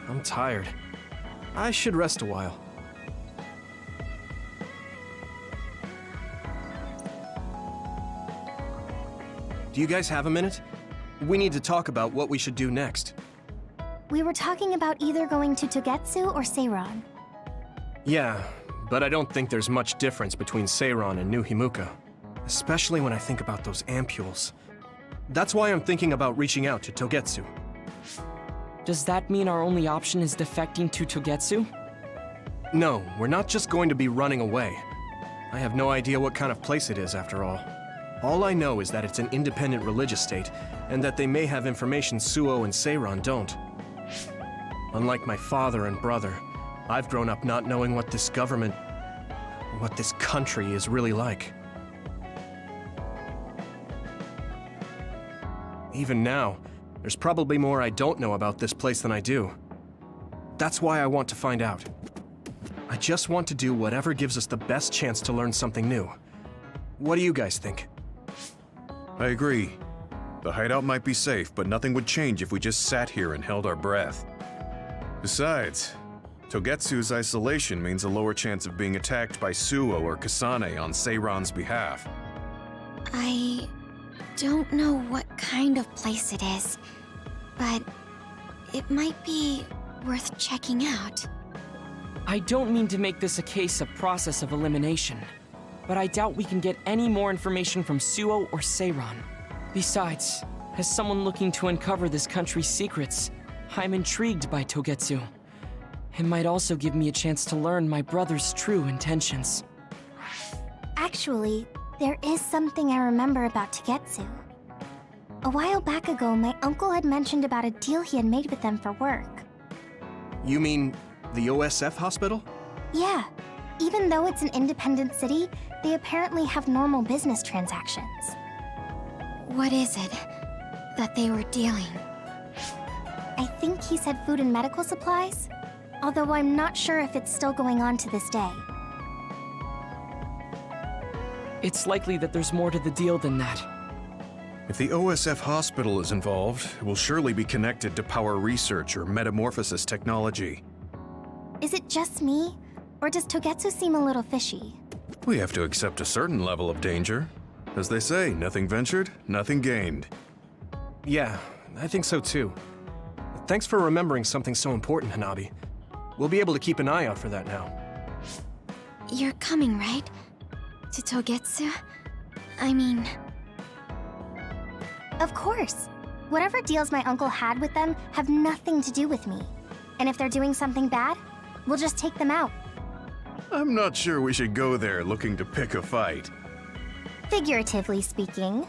I'm tired. I should rest a while. Do you guys have a minute? We need to talk about what we should do next. We were talking about either going to Togetsu or Seiron. Yeah, but I don't think there's much difference between Seiron and New Himuka. Especially when I think about those ampules. That's why I'm thinking about reaching out to Togetsu. Does that mean our only option is defecting to Togetsu? No, we're not just going to be running away. I have no idea what kind of place it is, after all. All I know is that it's an independent religious state, and that they may have information Suo and Seiron don't. Unlike my father and brother, I've grown up not knowing what this government, what this country is really like. Even now, there's probably more I don't know about this place than I do. That's why I want to find out. I just want to do whatever gives us the best chance to learn something new. What do you guys think? I agree. The hideout might be safe, but nothing would change if we just sat here and held our breath. Besides, Togetsu's isolation means a lower chance of being attacked by Suo or Kasane on Seiron's behalf. I don't know what kind of place it is, but it might be worth checking out. I don't mean to make this a case of process of elimination, but I doubt we can get any more information from Suo or Seiron. Besides, as someone looking to uncover this country's secrets, I'm intrigued by Togetsu. It might also give me a chance to learn my brother's true intentions. Actually, there is something I remember about Togetsu. A while back ago, my uncle had mentioned about a deal he had made with them for work. You mean the OSF hospital? Yeah. Even though it's an independent city, they apparently have normal business transactions. What is it that they were dealing? I think he said food and medical supplies, although I'm not sure if it's still going on to this day. It's likely that there's more to the deal than that. If the OSF hospital is involved, it will surely be connected to power research or metamorphosis technology. Is it just me, or does Togetsu seem a little fishy? We have to accept a certain level of danger. As they say, nothing ventured, nothing gained. Yeah, I think so too. Thanks for remembering something so important, Hanabi. We'll be able to keep an eye out for that now. You're coming, right? To Togetsu? I mean... Of course. Whatever deals my uncle had with them have nothing to do with me. And if they're doing something bad, we'll just take them out. I'm not sure we should go there looking to pick a fight. Figuratively speaking.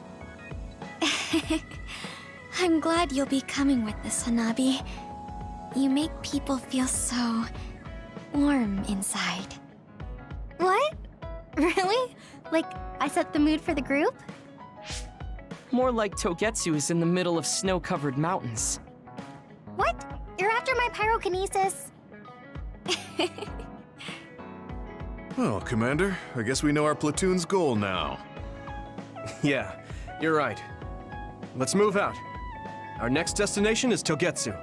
I'm glad you'll be coming with us, Hanabi. You make people feel so... warm inside. What? Really? Like, I set the mood for the group? More like Togetsu is in the middle of snow-covered mountains. What? You're after my pyrokinesis? Well, Commander, I guess we know our platoon's goal now. Yeah, you're right. Let's move out. Our next destination is Togetsu.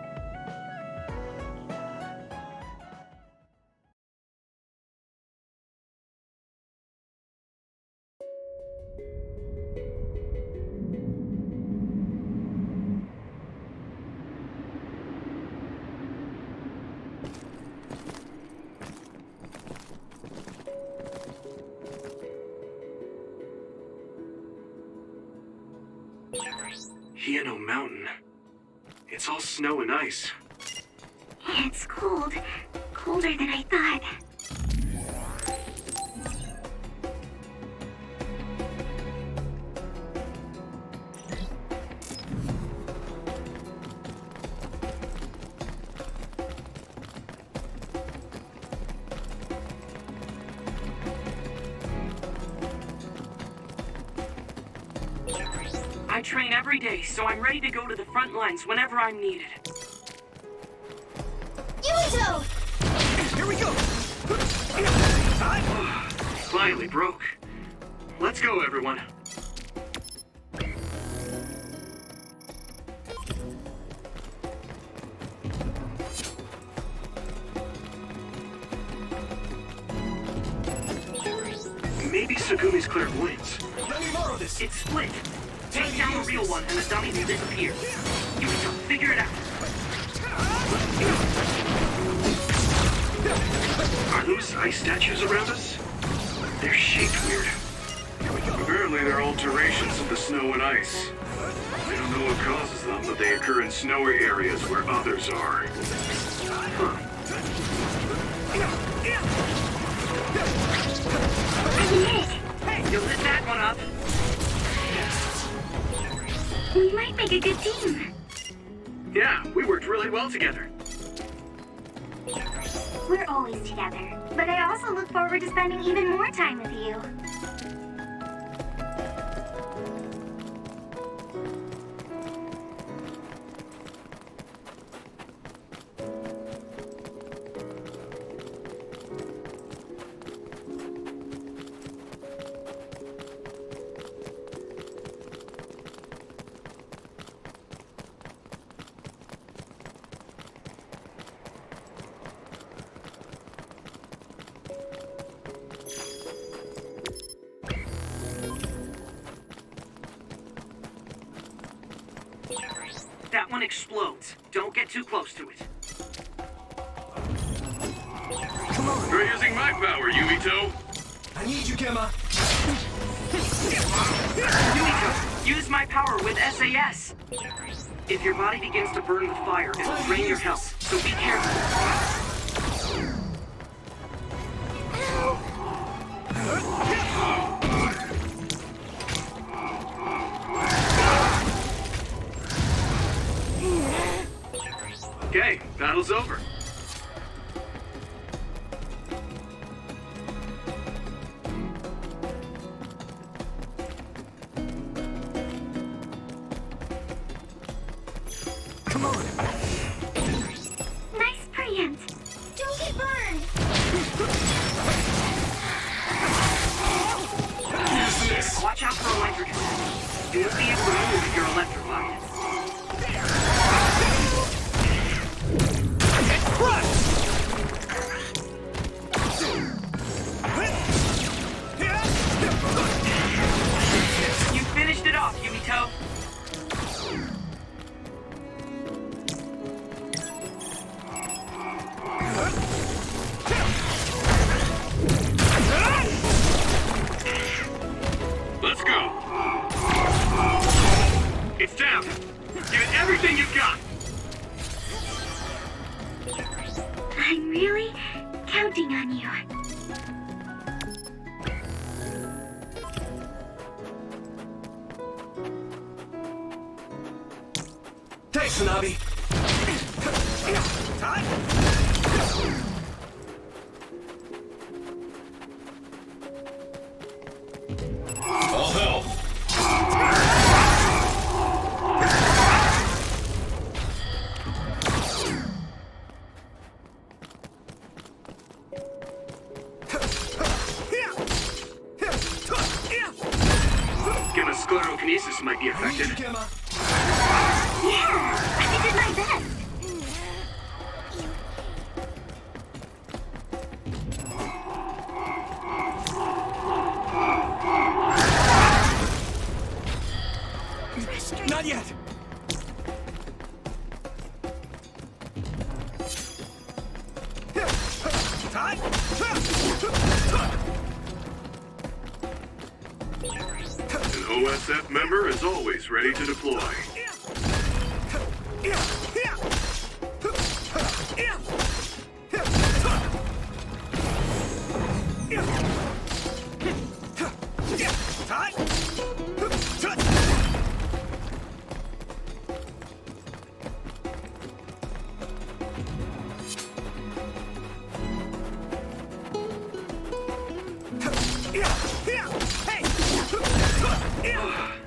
Hieno Mountain. It's all snow and ice. It's cold. Colder than I thought. I train every day, so I'm ready to go to the front lines whenever I'm needed. Yuito! Here we go! Finally broke. Let's go, everyone. Maybe Sugumi's clairvoyance. Let me borrow this. It's split. Take down the real one and the dummy will disappear. You can figure it out. Are those ice statues around us? They're shaped weird. Apparently they're alterations of the snow and ice. I don't know what causes them, but they occur in snowy areas where others are. Hey, you'll hit that one up. We might make a good team. Yeah, we worked really well together. We're always together, but I also look forward to spending even more time with you. That one explodes. Don't get too close to it. You're using my power, Yumito. I need you, Gemma. Yumiko, use my power with SAS. If your body begins to burn with fire, it'll drain your health, so be careful. Okay, battle's over. Come on. Nice preempt. Don't get burned. Watch out for electric attack. You won't be able to move if you're electrified. You finished it off, Yumito. Let's go. It's down. Give it everything you've got. I'm really counting on you. Thanks, Hanabi. All help. Gemma's sclerokinesis might be affected. Yeah, I did my best. Not yet. OSF member is always ready to deploy.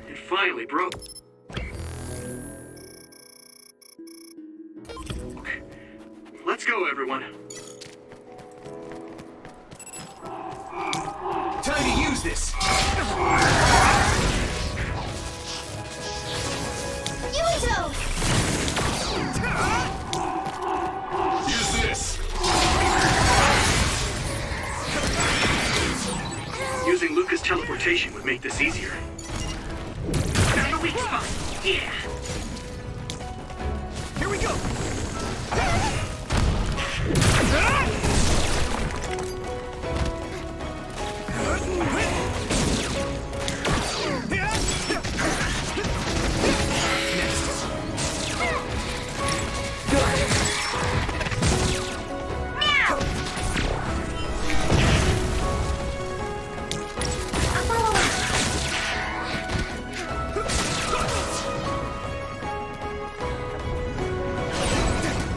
It finally broke. Let's go, everyone. Time to use this! Yuito! Use this! Using Luca's teleportation would make this easier. Found a weak spot. Yeah. Here we go!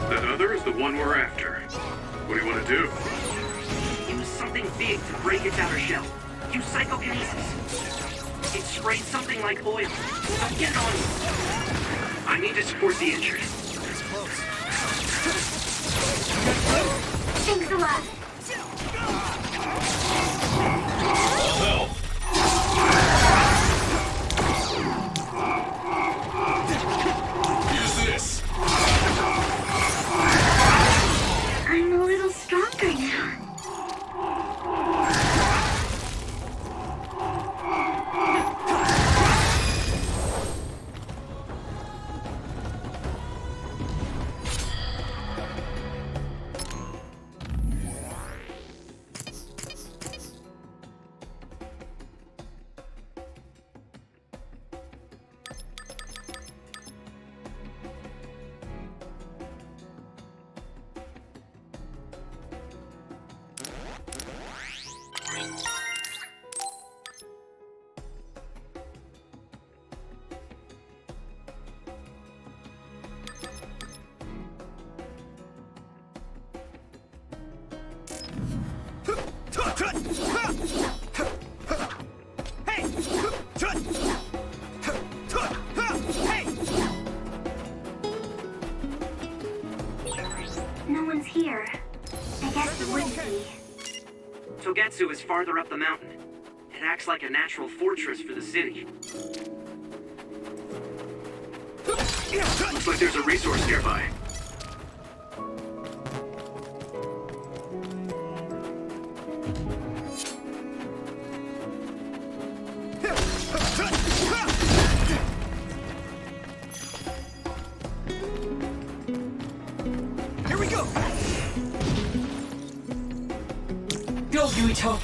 That other is the one we're after. What do you want to do? Use something big to break its outer shell. Use psychokinesis. It sprayed something like oil. Don't get it on you. I need to support the injured. Thanks a lot. Use this! I'm a little stronger now. No one's here. I guess it would be. Togetsu is farther up the mountain. It acts like a natural fortress for the city. Looks like there's a resource nearby. Here we go! Go, Yuito!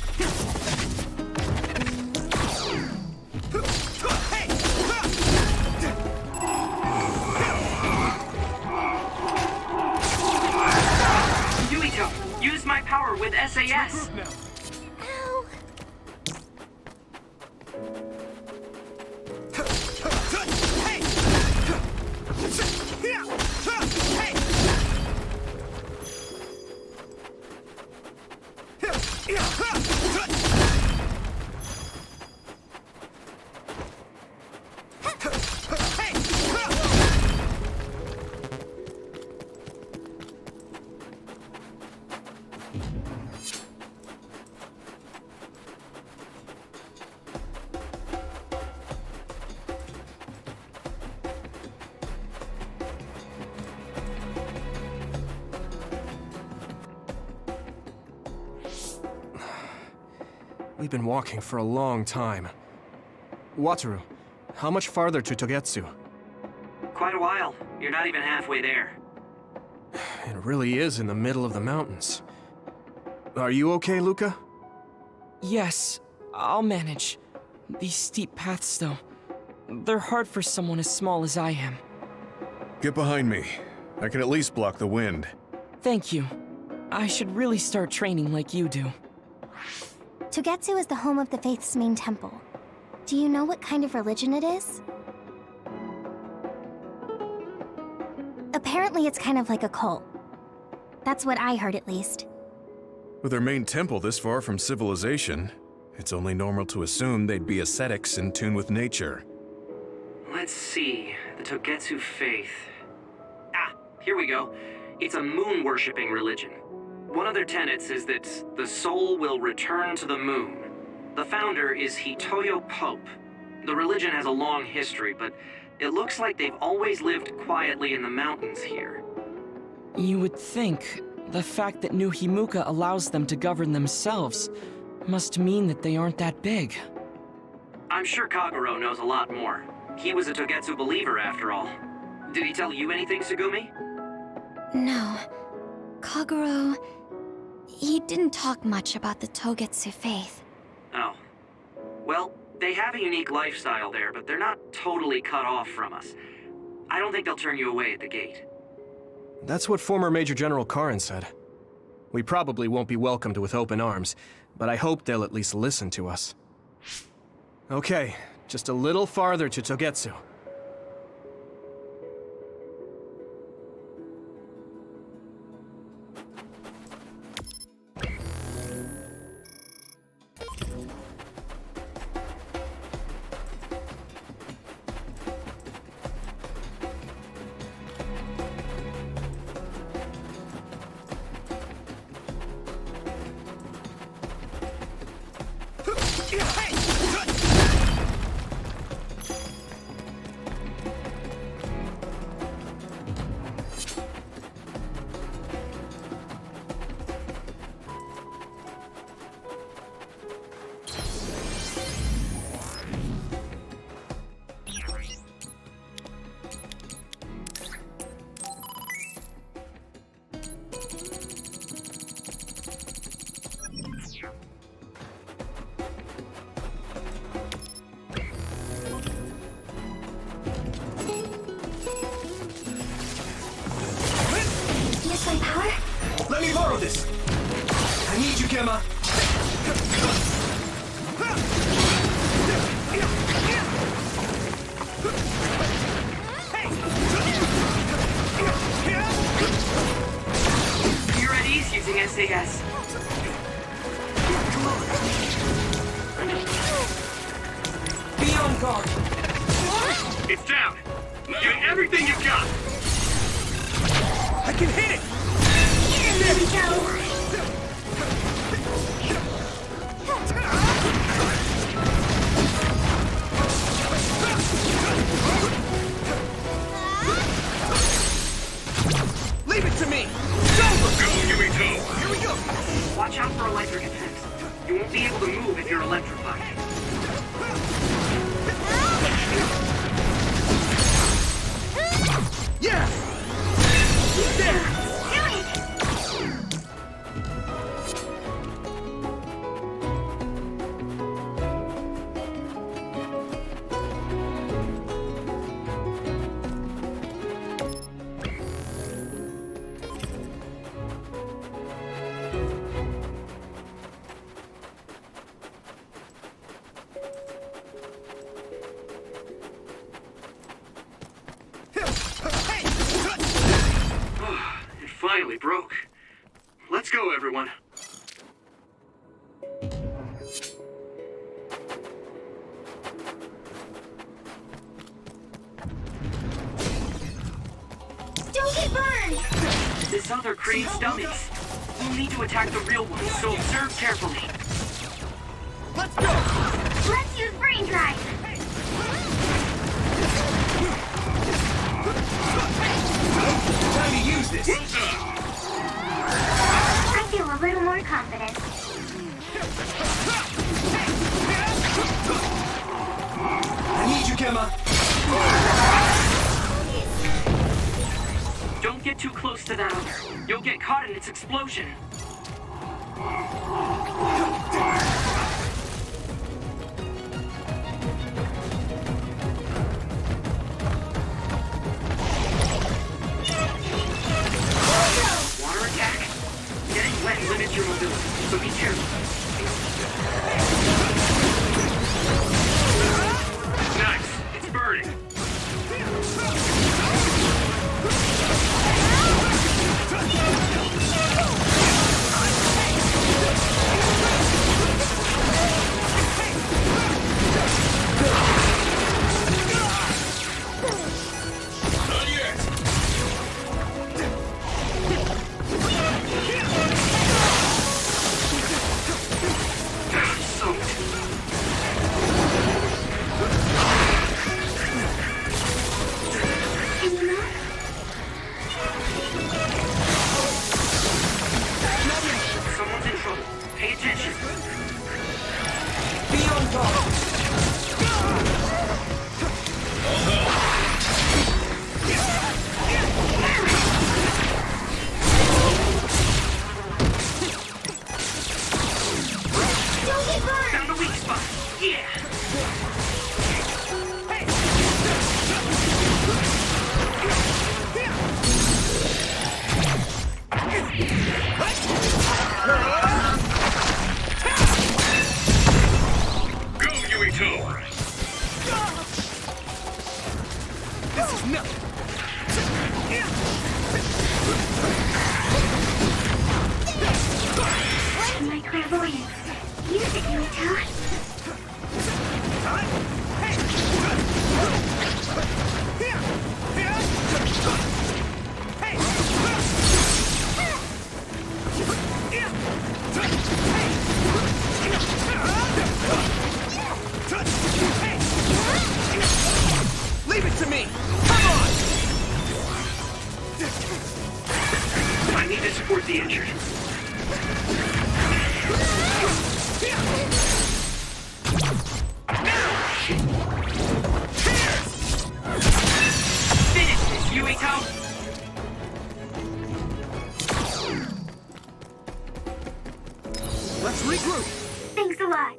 Yuito, use my power with SAS. Ow. We've been walking for a long time. Wataru, how much farther to Togetsu? Quite a while. You're not even halfway there. It really is in the middle of the mountains. Are you okay, Luca? Yes, I'll manage. These steep paths, though, they're hard for someone as small as I am. Get behind me. I can at least block the wind. Thank you. I should really start training like you do. Togetsu is the home of the faith's main temple. Do you know what kind of religion it is? Apparently it's kind of like a cult. That's what I heard, at least. With their main temple this far from civilization, it's only normal to assume they'd be ascetics in tune with nature. Let's see. The Togetsu faith. Ah, here we go. It's a moon-worshipping religion. One of their tenets is that the soul will return to the moon. The founder is Hitoyo Pope. The religion has a long history, but it looks like they've always lived quietly in the mountains here. You would think the fact that New Himuka allows them to govern themselves must mean that they aren't that big. I'm sure Kagero knows a lot more. He was a Togetsu believer, after all. Did he tell you anything, Tsugumi? No. Kagero... he didn't talk much about the Togetsu faith. Oh. Well, they have a unique lifestyle there, but they're not totally cut off from us. I don't think they'll turn you away at the gate. That's what former Major General Karin said. We probably won't be welcomed with open arms, but I hope they'll at least listen to us. Okay, just a little farther to Togetsu. Let me borrow this. I need you, Gemma. You're at ease using SAS. Be on guard! It's down. Give it everything you've got. I can hit it. There we go! Leave it to me. Go, give me go. Here we go. Watch out for electric attacks. You won't be able to move if you're electrified. Yeah. There. It finally broke. Let's go, everyone. Don't get burned! This other creates dummies. We'll need to attack the real ones, so observe carefully. Let's go. Let's use brain drive! Time to use this. I feel a little more confident. I need you, Gemma. Don't get too close to that other. You'll get caught in its explosion. Go, Yuito! This is nothing. My clairvoyance. Use it, Yuito. Leave it to me! Come on! I need to support the injured. Finish this, Yuito! Let's regroup! Thanks a lot.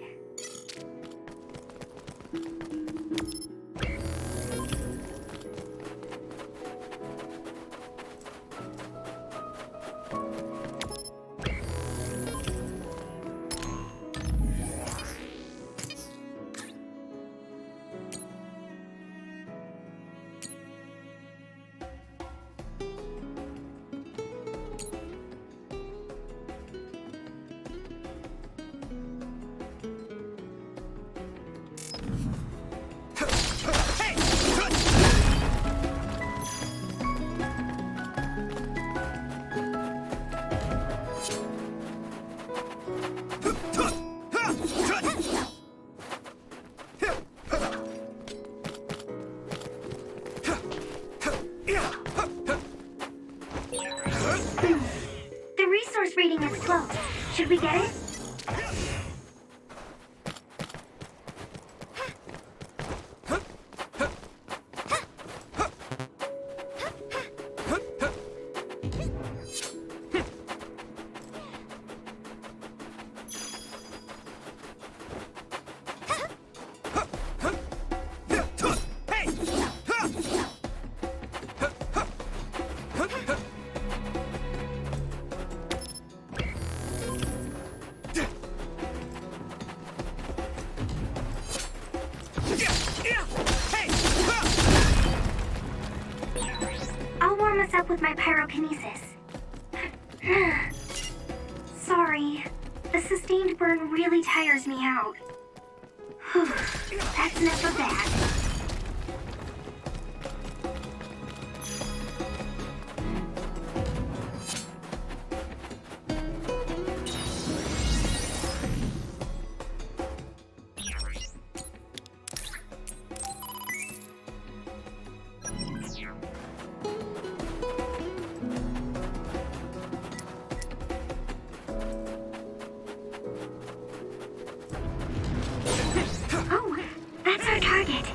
The resource reading is close. Should we get it? I'll warm us up with my pyrokinesis. Sorry. The sustained burn really tires me out. That's enough of that. Oh, that's our target.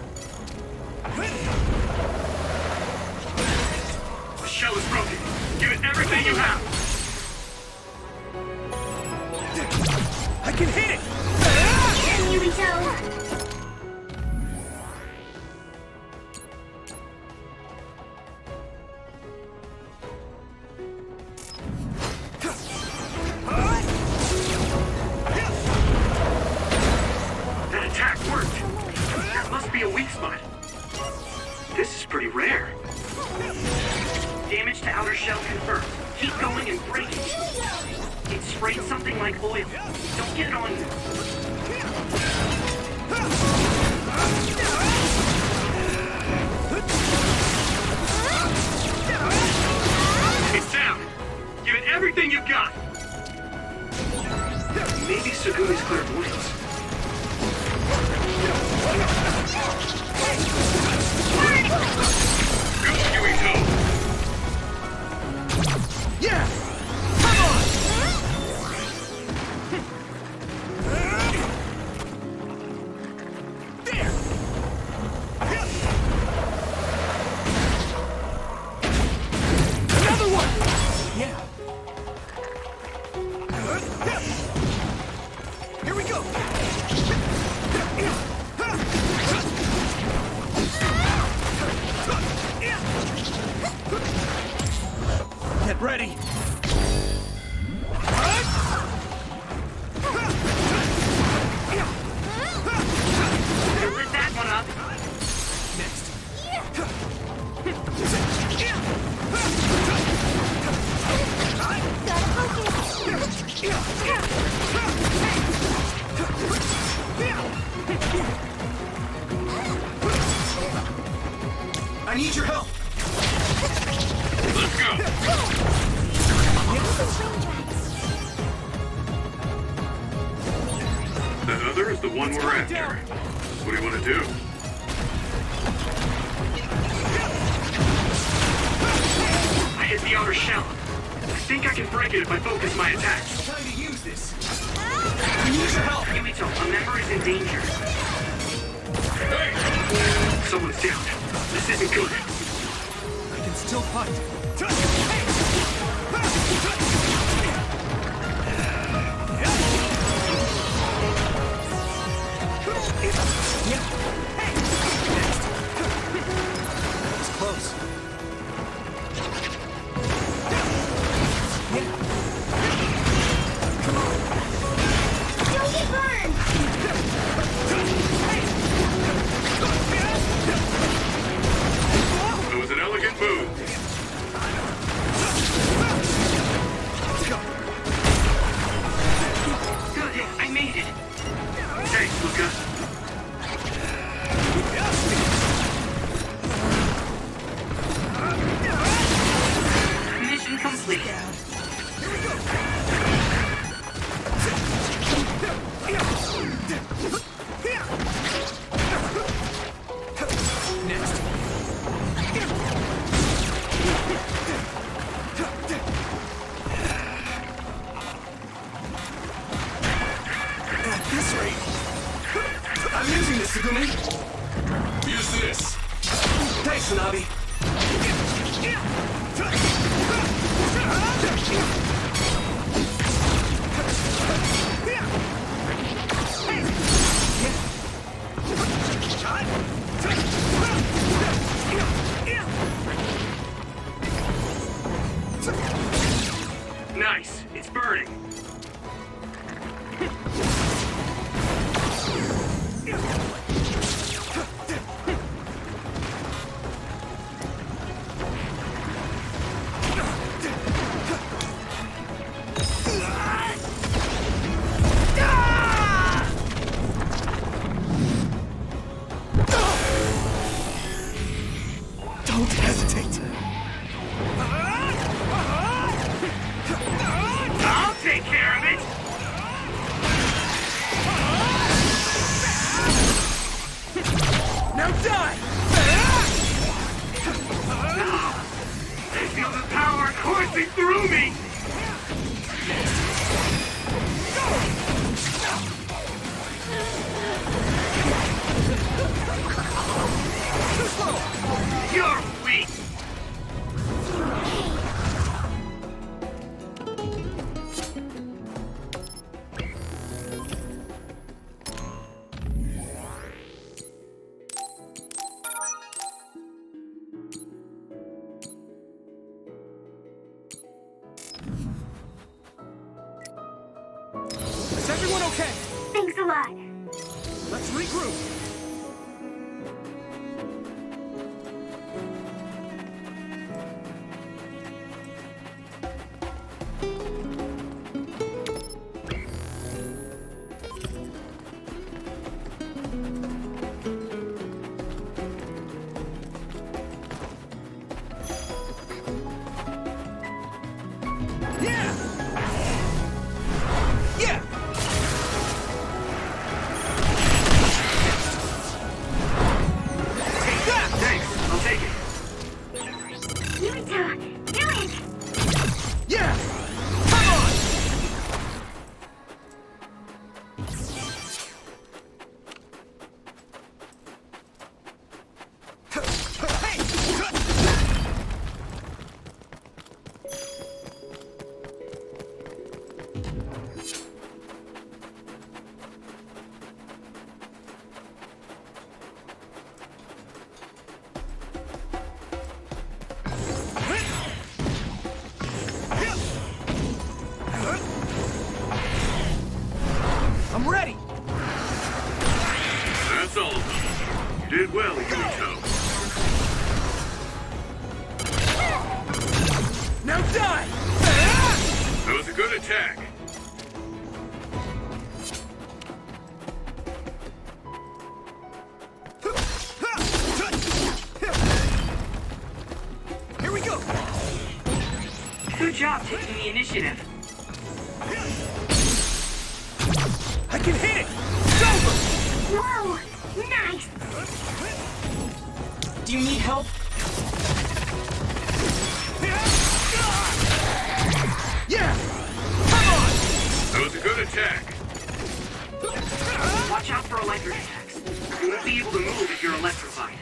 The shell is broken. Give it everything you have. I can hit it! Yuito! That attack worked. There must be a weak spot. This is pretty rare. Damage to outer shell confirmed. Keep going and break it. It sprayed something like oil. Don't get it on you. It's down. Give it everything you've got. Maybe Sugumi's clairvoyance. Go, Yuito! Yeah! Come on! need your help! Let's go! That other is the one we're after. What do you want to do? I hit the outer shell. I think I can break it if I focus my attacks. Time to use this! I need your help! Yumito, a member is in danger. Someone's down. This isn't good. I can still fight. It's close. Don't get burned! It was an elegant move. Good, I made it. Thanks, Luca. Mission complete. Next. At this rate, I'm using this, Sugumi. Use this. Thanks, Hanabi. Nice, it's burning. Don't hesitate. I'll take care of it. Now die! I feel the power coursing through me. You're weak. Is everyone okay? Thanks a lot. Let's regroup. Yeah! Yeah! Take that! Thanks, I'll take it. Yumito, do it! Yeah! Come on! I'm ready! That's all of them. You did well, Yumito. Now die! That was a good attack. job taking the initiative. I can hit it! It's over! Whoa! Nice! Do you need help? Yeah! Come on! That was a good attack. Watch out for electric attacks. You won't be able to move if you're electrified.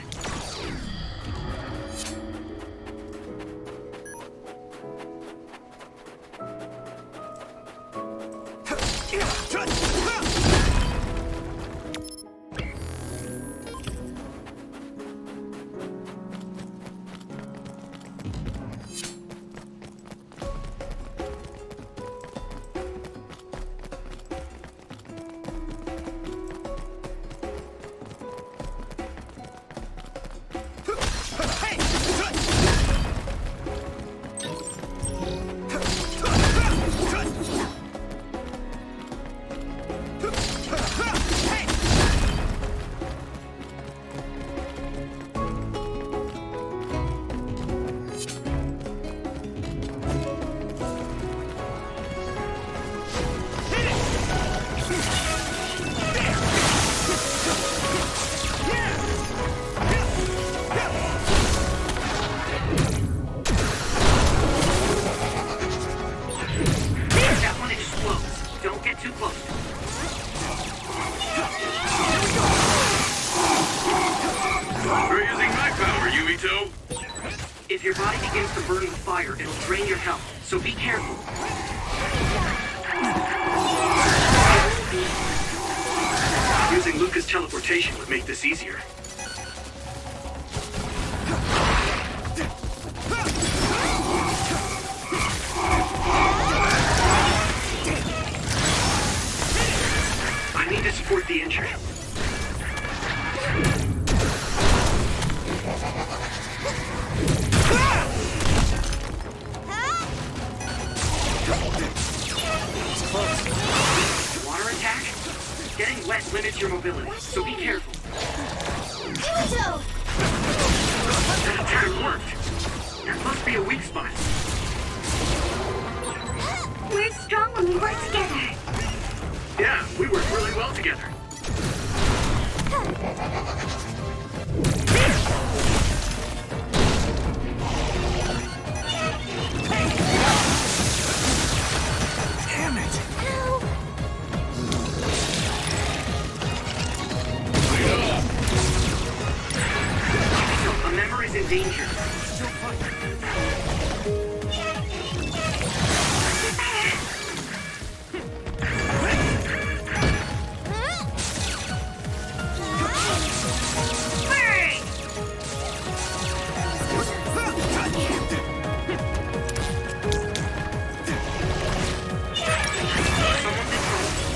If your body begins to burn with fire, it'll drain your health, so be careful. Using Luca's teleportation would make this easier. I need to support the injured. Water attack? Getting wet limits your mobility, so be careful. That attack worked. There must be a weak spot. We're strong when we work together. Yeah, we work really well together. Damn it! A member is in danger. Someone's in trouble.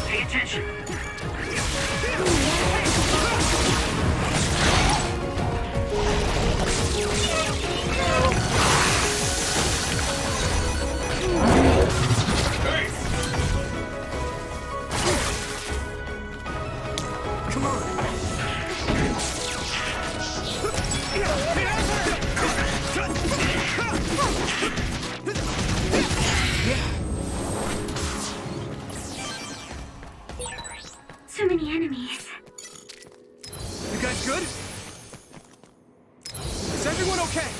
Pay attention. Come on! So many enemies. You guys good? Is everyone okay?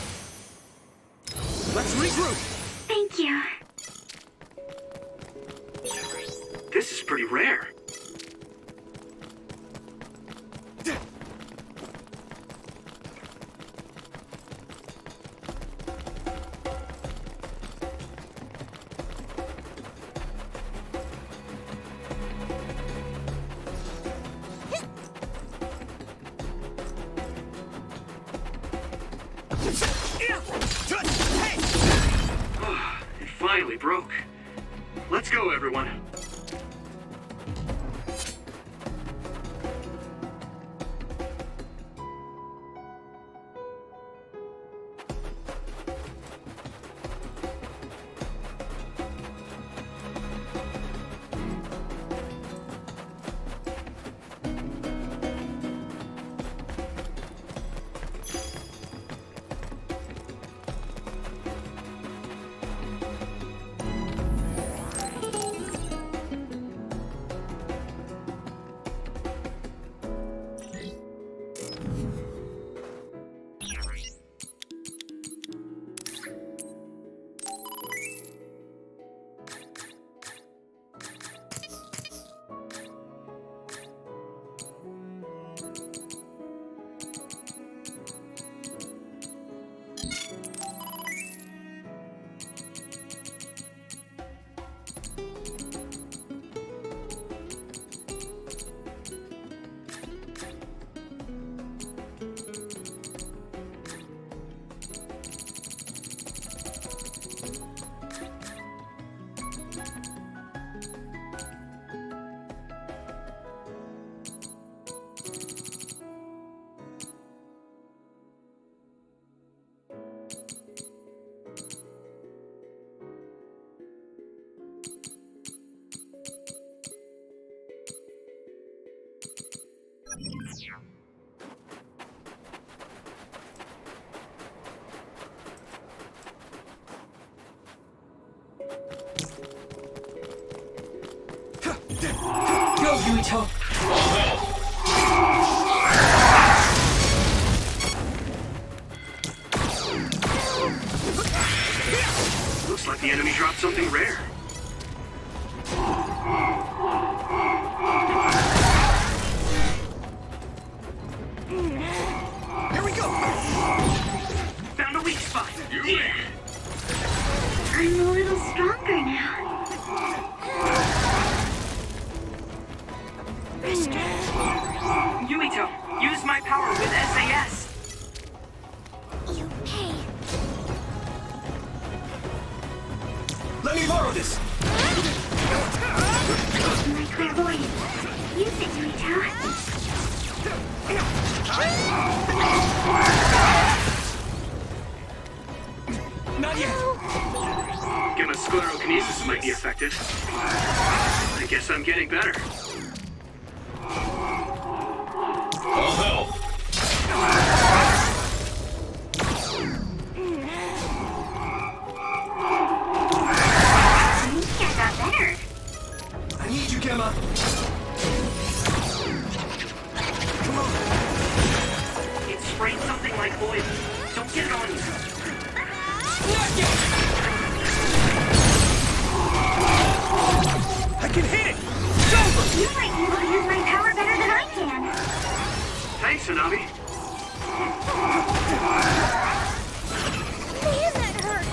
Let's regroup! Thank you. This is pretty rare. It finally broke. Let's go, everyone. Yuito! Looks like the enemy dropped something rare. Here we go! Found a weak spot. Yeah. I'm a little stronger now. Yuito, use my power with SAS. You pay. Let me borrow this! My clairvoyance. Use it, Yuito. Not yet! Gamma sclerokinesis might be effective. I guess I'm getting better. All help! I think I got better. I need you, Gemma! Come on! It sprayed something like oil. Don't get it on you. I can hit it! It's over! You might be able to use my power better than I can. Thanks, Hanabi. Man, that hurt.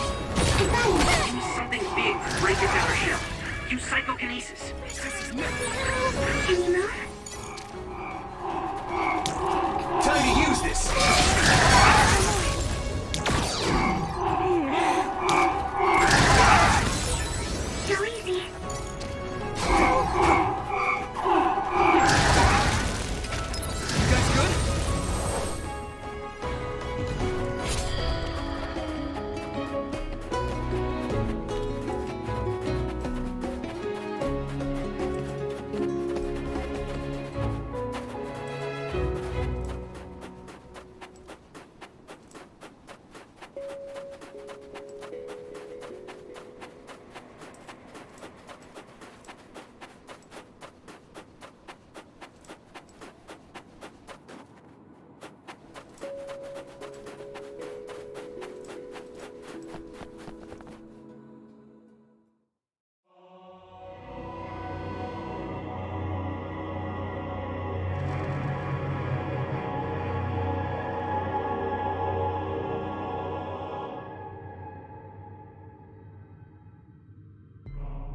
Use something big to break its outer shell. Use psychokinesis. Can you move? Time to use this! So easy. You guys good?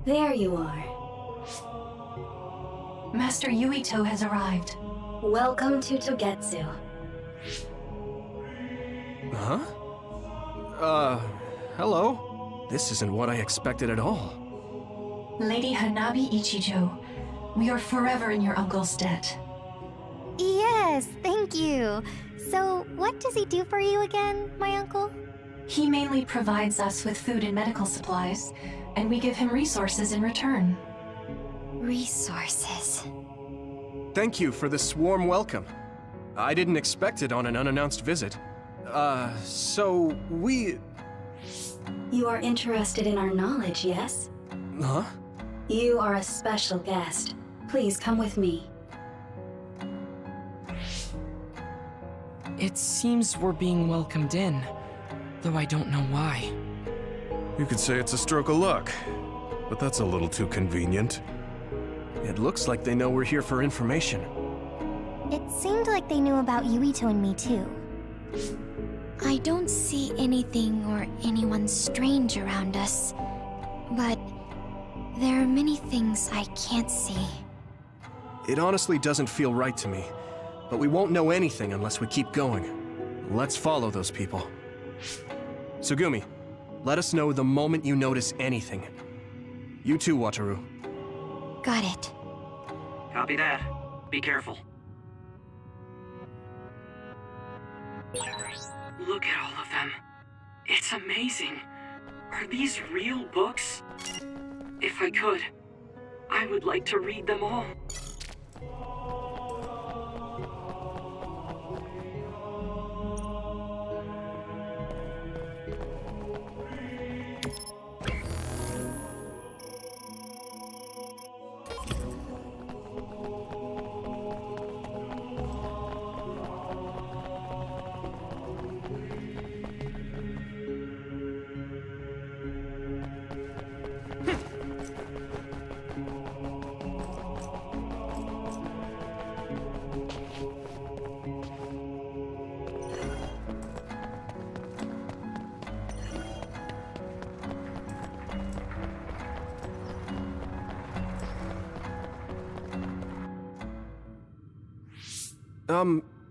There you are. Master Yuito has arrived. Welcome to Togetsu. Huh? Hello? This isn't what I expected at all. Lady Hanabi Ichijo, we are forever in your uncle's debt. Yes, thank you. So, what does he do for you again, my uncle? He mainly provides us with food and medical supplies, and we give him resources in return. Resources. Thank you for this warm welcome. I didn't expect it on an unannounced visit. So we... You are interested in our knowledge, yes? Huh? You are a special guest. Please come with me. It seems we're being welcomed in, though I don't know why. You could say it's a stroke of luck, but that's a little too convenient. It looks like they know we're here for information. It seemed like they knew about Yuito and me too. I don't see anything or anyone strange around us, but there are many things I can't see. It honestly doesn't feel right to me, but we won't know anything unless we keep going. Let's follow those people. Tsugumi, let us know the moment you notice anything. You too, Wataru. Got it. Copy that. Be careful. Look at all of them. It's amazing. Are these real books? If I could, I would like to read them all.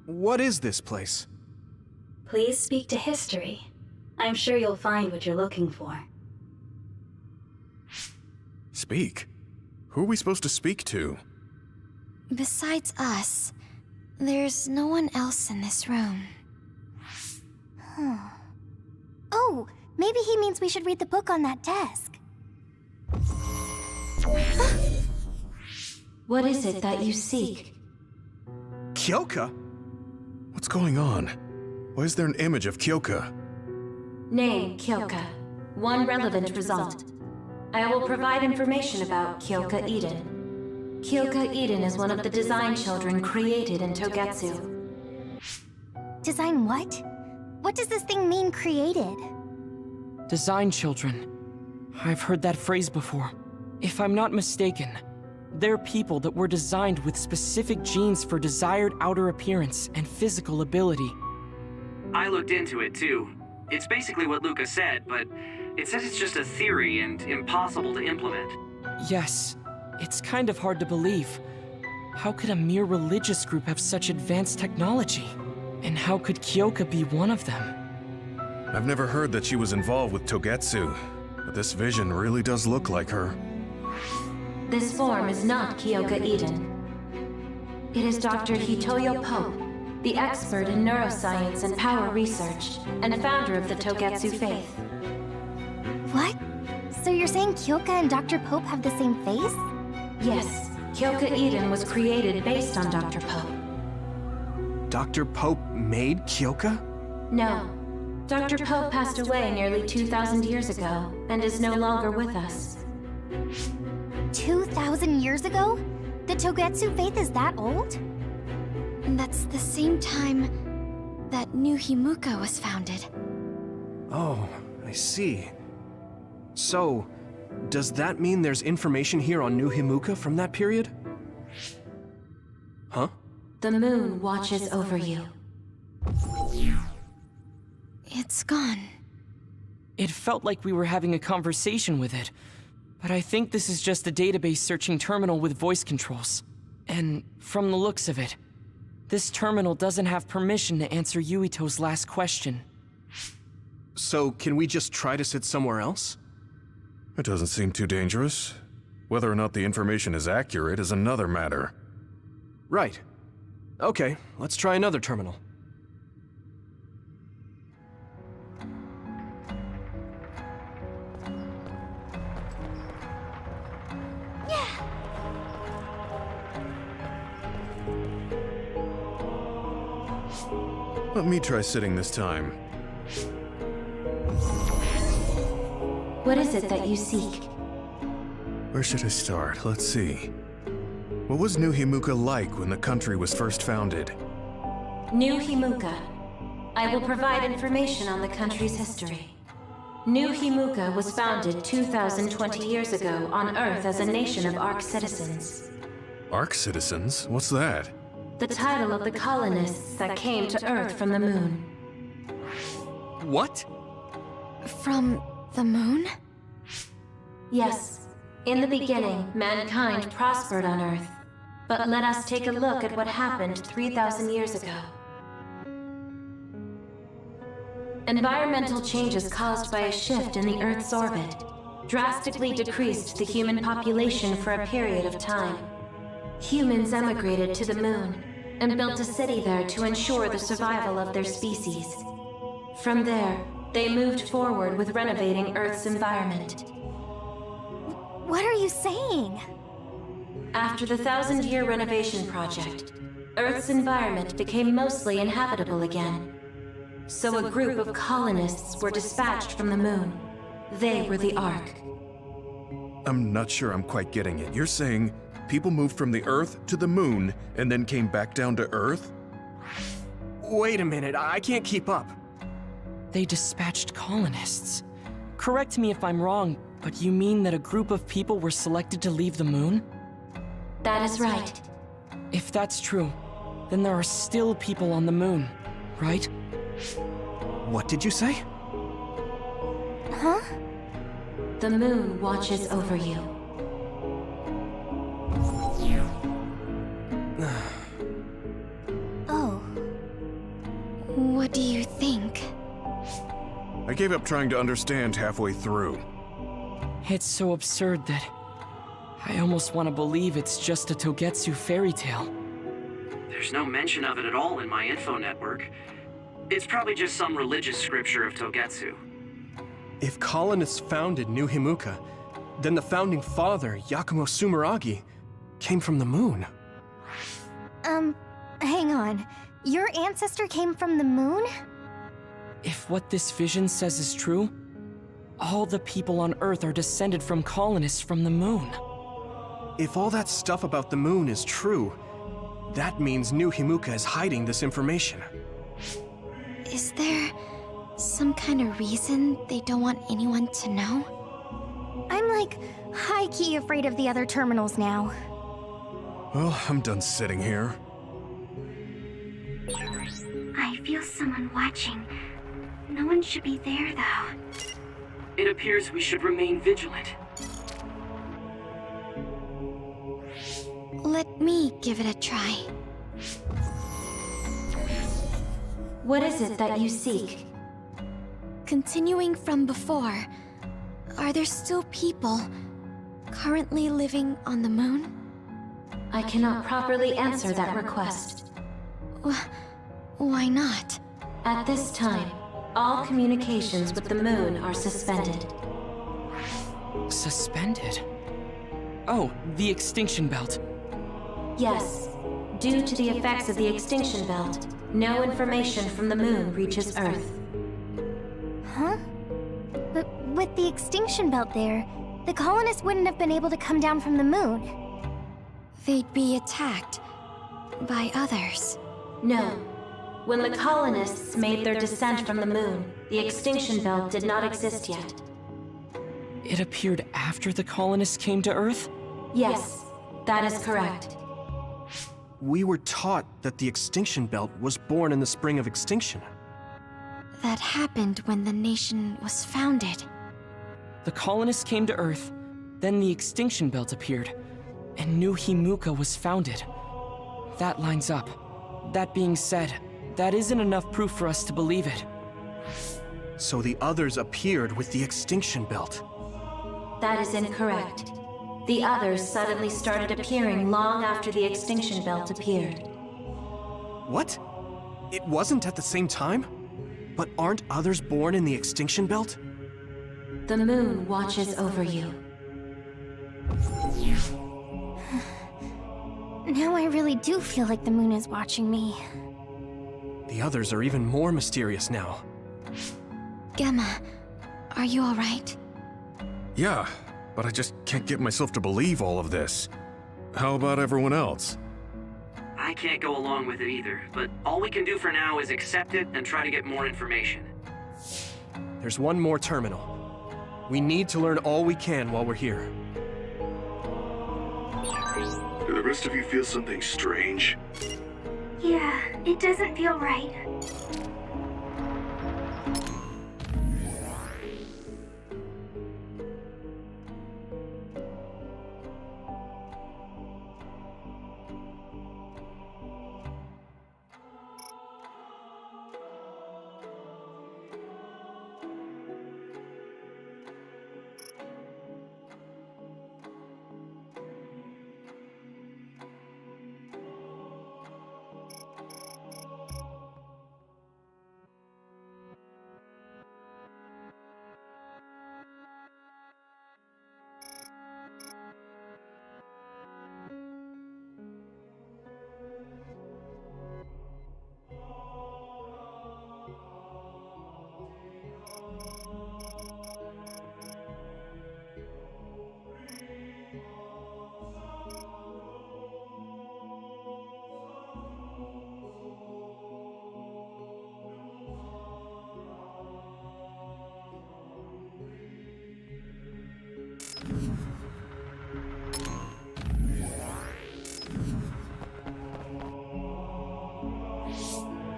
What is this place? Please speak to history. I'm sure you'll find what you're looking for. Speak? Who are we supposed to speak to? Besides us, there's no one else in this room. Oh, maybe he means we should read the book on that desk. What is it that you seek? Kyoka? What's going on? Why is there an image of Kyoka? Name, Kyoka. One relevant result. I will provide information about Kyoka Eden. Kyoka Eden is one of the design children created in Togetsu. Design what? What does this thing mean, created? Design children. I've heard that phrase before. If I'm not mistaken, they're people that were designed with specific genes for desired outer appearance and physical ability. I looked into it too. It's basically what Luca said, but it says it's just a theory and impossible to implement. Yes, it's kind of hard to believe. How could a mere religious group have such advanced technology? And how could Kyoka be one of them? I've never heard that she was involved with Togetsu, but this vision really does look like her. This form is not Kyoka Eden. It is Dr. Hitoyo Pope, the expert in neuroscience and power research, and founder of the Togetsu faith. What? So you're saying Kyoka and Dr. Pope have the same face? Yes, Kyoka Eden was created based on Dr. Pope. Dr. Pope made Kyoka? No. Dr. Pope passed away nearly 2,000 years ago and is no longer with us. 2,000 years ago? The Togetsu faith is that old? That's the same time that New Himuka was founded. Oh, I see. So, does that mean there's information here on New Himuka from that period? Huh? The moon watches over you. It's gone. It felt like we were having a conversation with it, but I think this is just a database searching terminal with voice controls. And from the looks of it, this terminal doesn't have permission to answer Yuito's last question. So, can we just try to sit somewhere else? It doesn't seem too dangerous. Whether or not the information is accurate is another matter. Right. Okay, let's try another terminal. Let me try sitting this time. What is it that you seek? Where should I start? Let's see. What was New Himuka like when the country was first founded? New Himuka. I will provide information on the country's history. New Himuka was founded 2,020 years ago on Earth as a nation of Ark citizens. Ark citizens? What's that? The title of the colonists that came to Earth from the moon. What? From the moon? Yes. In the beginning, mankind prospered on Earth. But let us take a look at what happened 3,000 years ago. Environmental changes caused by a shift in the Earth's orbit drastically decreased the human population for a period of time. Humans emigrated to the moon and built a city there to ensure the survival of their species. From there, they moved forward with renovating Earth's environment. What are you saying? After the 1,000-year renovation project, Earth's environment became mostly inhabitable again. So a group of colonists were dispatched from the moon. They were the Ark. I'm not sure I'm quite getting it. You're saying people moved from the Earth to the moon and then came back down to Earth? Wait a minute, I can't keep up. They dispatched colonists. Correct me if I'm wrong, but you mean that a group of people were selected to leave the moon? That is right. If that's true, then there are still people on the moon, right? What did you say? Huh? The moon watches over you. What do you think? I gave up trying to understand halfway through. It's so absurd that I almost want to believe it's just a Togetsu fairy tale. There's no mention of it at all in my info network. It's probably just some religious scripture of Togetsu. If colonists founded New Himuka, then the founding father, Yakumo Sumeragi, came from the moon. Hang on. Your ancestor came from the moon? If what this vision says is true, all the people on Earth are descended from colonists from the moon. If all that stuff about the moon is true, that means New Himuka is hiding this information. Is there some kind of reason they don't want anyone to know? I'm like high-key afraid of the other terminals now. Well, I'm done sitting here. I feel someone watching. No one should be there, though. It appears we should remain vigilant. Let me give it a try. What is it that you seek? Continuing from before, are there still people currently living on the moon? I cannot properly answer that request. Why not? At this time, all communications with the moon are suspended. Suspended? Oh, the extinction belt. Yes, due to the effects of the extinction belt, no information from the moon reaches Earth. Huh? But with the extinction belt there, the colonists wouldn't have been able to come down from the moon. They'd be attacked by others. No. When the colonists made their descent from the moon, the extinction belt did not exist yet. It appeared after the colonists came to Earth? Yes, that is correct. We were taught that the extinction belt was born in the spring of extinction. That happened when the nation was founded. The colonists came to Earth, then the extinction belt appeared, and New Himuka was founded. That lines up. That being said, that isn't enough proof for us to believe it. So the others appeared with the extinction belt. That is incorrect. The others suddenly started appearing long after the extinction belt appeared. What? It wasn't at the same time? But aren't others born in the extinction belt? The moon watches over you. Now I really do feel like the moon is watching me. The others are even more mysterious now. Gemma, are you alright? Yeah, but I just can't get myself to believe all of this. How about everyone else? I can't go along with it either, but all we can do for now is accept it and try to get more information. There's one more terminal. We need to learn all we can while we're here. Do the rest of you feel something strange? Yeah, it doesn't feel right.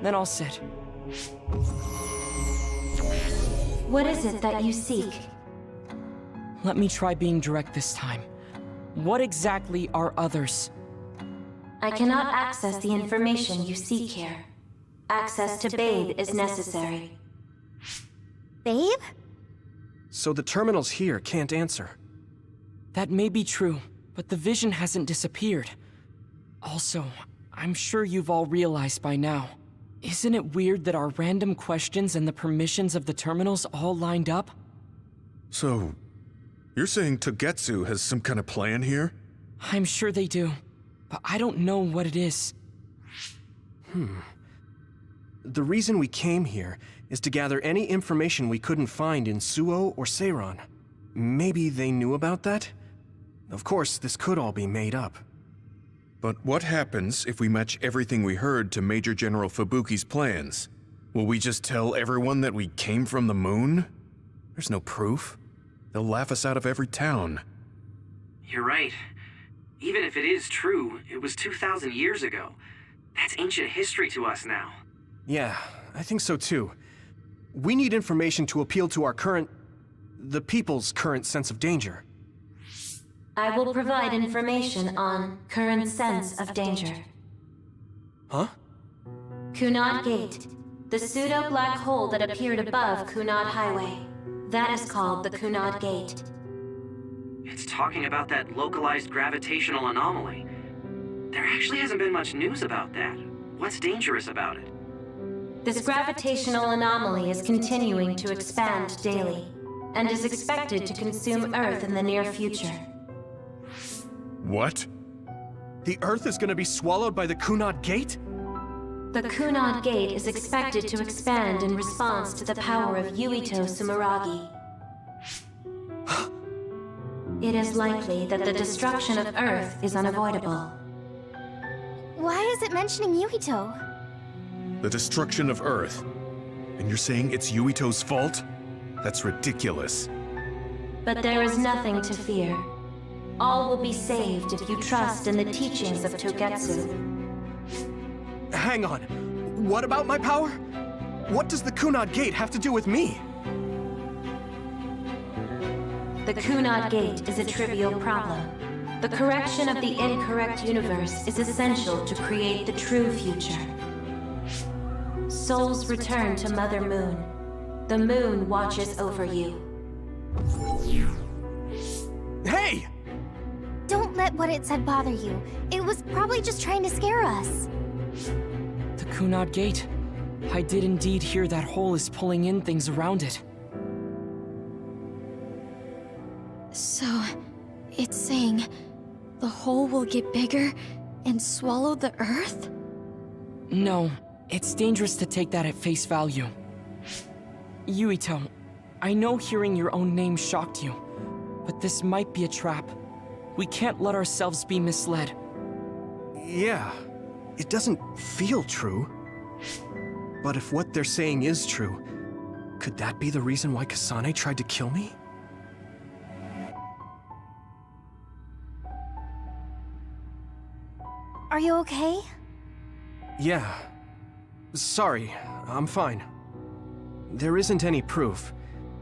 Then I'll sit. What is it that you seek? Let me try being direct this time. What exactly are others? I cannot access the information you seek here. Access to Babe is necessary. Babe? So the terminals here can't answer. That may be true, but the vision hasn't disappeared. Also, I'm sure you've all realized by now. Isn't it weird that our random questions and the permissions of the terminals all lined up? So, you're saying Togetsu has some kind of plan here? I'm sure they do, but I don't know what it is. The reason we came here is to gather any information we couldn't find in Suo or Seiran. Maybe they knew about that? Of course, this could all be made up. But what happens if we match everything we heard to Major General Fubuki's plans? Will we just tell everyone that we came from the moon? There's no proof. They'll laugh us out of every town. You're right. Even if it is true, it was 2,000 years ago. That's ancient history to us now. Yeah, I think so too. We need information to appeal to our the people's current sense of danger. I will provide information on current sense of danger. Huh? Kunad Gate, the pseudo-black hole that appeared above Kunad Highway. That is called the Kunad Gate. It's talking about that localized gravitational anomaly. There actually hasn't been much news about that. What's dangerous about it? This gravitational anomaly is continuing to expand daily, and is expected to consume Earth in the near future. What? The Earth is gonna be swallowed by the Kunad Gate? The Kunad Gate is expected to expand in response to the power of Yuito Sumeragi. It is likely that the destruction of Earth is unavoidable. Why is it mentioning Yuito? The destruction of Earth. And you're saying it's Yuito's fault? That's ridiculous. But there is nothing to fear. All will be saved if you trust in the teachings of Togetsu. Hang on. What about my power? What does the Kunad Gate have to do with me? The Kunad Gate is a trivial problem. The correction of the incorrect universe is essential to create the true future. Souls return to Mother Moon. The moon watches over you. Hey! Don't let what it said bother you. It was probably just trying to scare us. The Kunad Gate. I did indeed hear that hole is pulling in things around it. So, it's saying the hole will get bigger and swallow the Earth? No, it's dangerous to take that at face value. Yuito, I know hearing your own name shocked you, but this might be a trap. We can't let ourselves be misled. Yeah, it doesn't feel true. But if what they're saying is true, could that be the reason why Kasane tried to kill me? Are you okay? Yeah. Sorry, I'm fine. There isn't any proof,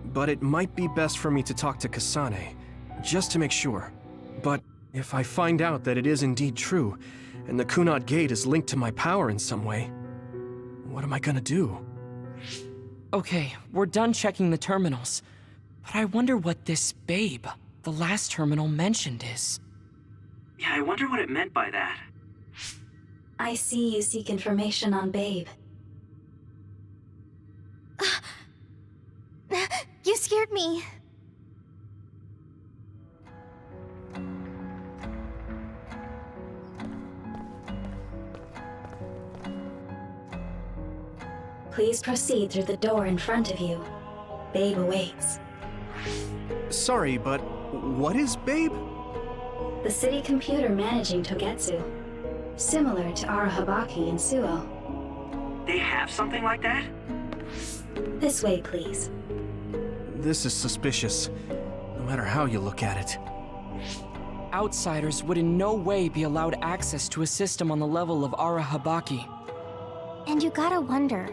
but it might be best for me to talk to Kasane, just to make sure. But if I find out that it is indeed true, and the Kunad Gate is linked to my power in some way, what am I gonna do? Okay, we're done checking the terminals. But I wonder what this Babe, the last terminal mentioned, is. Yeah, I wonder what it meant by that. I see you seek information on Babe. You scared me. Please proceed through the door in front of you. Babe awaits. Sorry, but what is Babe? The city computer managing Togetsu. Similar to Arahabaki in Suo. They have something like that? This way, please. This is suspicious, no matter how you look at it. Outsiders would in no way be allowed access to a system on the level of Arahabaki. And you gotta wonder,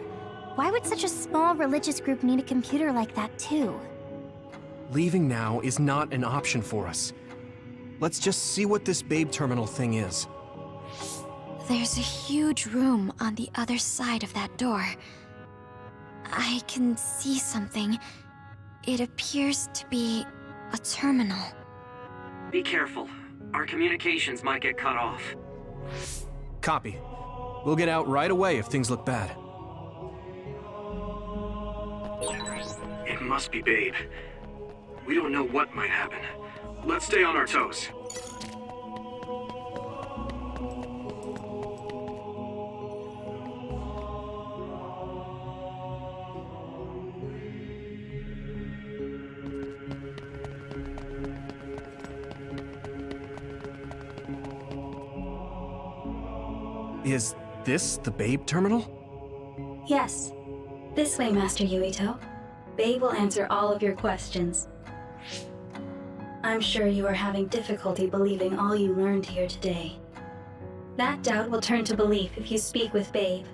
why would such a small religious group need a computer like that too? Leaving now is not an option for us. Let's just see what this Babe terminal thing is. There's a huge room on the other side of that door. I can see something. It appears to be a terminal. Be careful. Our communications might get cut off. Copy. We'll get out right away if things look bad. It must be Babe. We don't know what might happen. Let's stay on our toes. Is this the Babe terminal? Yes. This way, Master Yuito. Babe will answer all of your questions. I'm sure you are having difficulty believing all you learned here today. That doubt will turn to belief if you speak with Babe.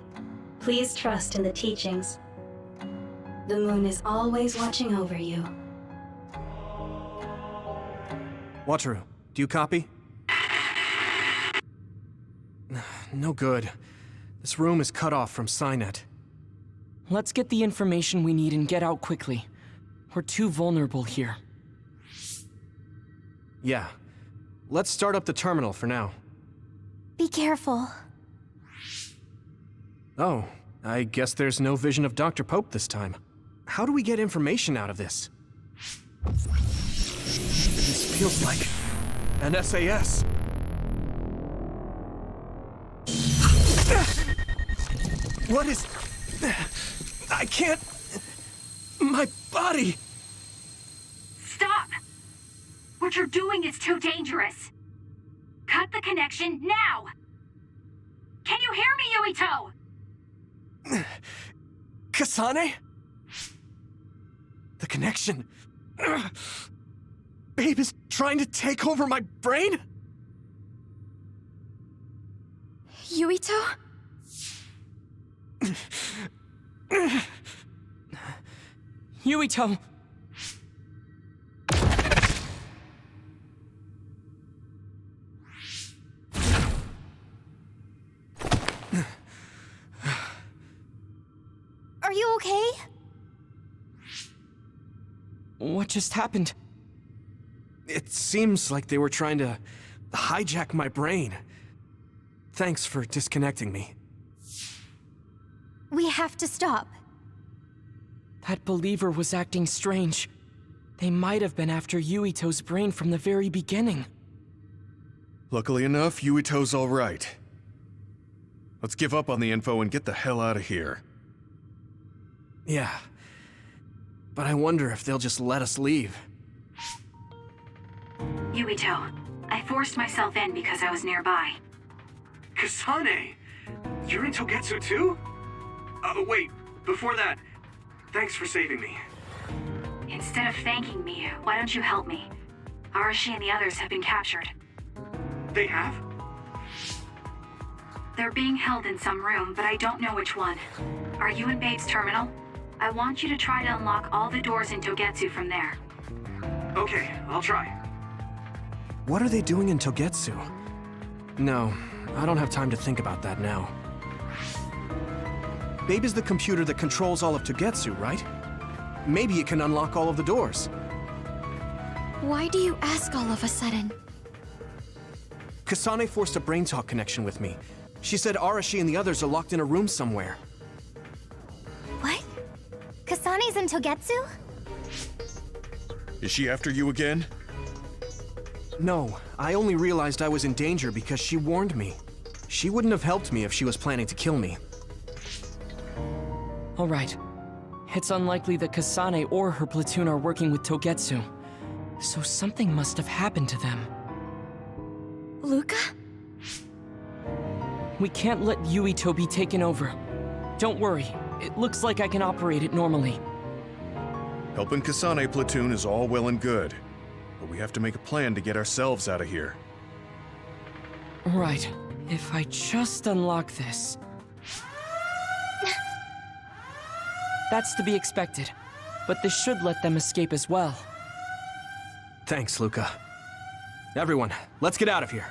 Please trust in the teachings. The moon is always watching over you. Wataru, do you copy? No good. This room is cut off from Cynet. Let's get the information we need and get out quickly. We're too vulnerable here. Yeah. Let's start up the terminal for now. Be careful. Oh, I guess there's no vision of Dr. Pope this time. How do we get information out of this? This feels like an SAS. What is... I can't... My body... Stop! What you're doing is too dangerous. Cut the connection now! Can you hear me, Yuito? Kasane? The connection... Babe is trying to take over my brain? Yuito? Yuito! Are you okay? What just happened? It seems like they were trying to hijack my brain. Thanks for disconnecting me. We have to stop. That believer was acting strange. They might have been after Yuito's brain from the very beginning. Luckily enough, Yuito's all right. Let's give up on the info and get the hell out of here. Yeah. But I wonder if they'll just let us leave. Yuito, I forced myself in because I was nearby. Kasane! You're in Togetsu too? Wait, before that, thanks for saving me. Instead of thanking me, why don't you help me? Arashi and the others have been captured. They have? They're being held in some room, but I don't know which one. Are you in Babe's terminal? I want you to try to unlock all the doors in Togetsu from there. Okay, I'll try. What are they doing in Togetsu? No, I don't have time to think about that now. Babe is the computer that controls all of Togetsu, right? Maybe it can unlock all of the doors. Why do you ask all of a sudden? Kasane forced a brain talk connection with me. She said Arashi and the others are locked in a room somewhere. What? Kasane's in Togetsu? Is she after you again? No, I only realized I was in danger because she warned me. She wouldn't have helped me if she was planning to kill me. All right. It's unlikely that Kasane or her platoon are working with Togetsu. So something must have happened to them. Luca? We can't let Yuito be taken over. Don't worry. It looks like I can operate it normally. Helping Kasane platoon is all well and good, but we have to make a plan to get ourselves out of here. Right. If I just unlock this... That's to be expected, but this should let them escape as well. Thanks, Luca. Everyone, let's get out of here.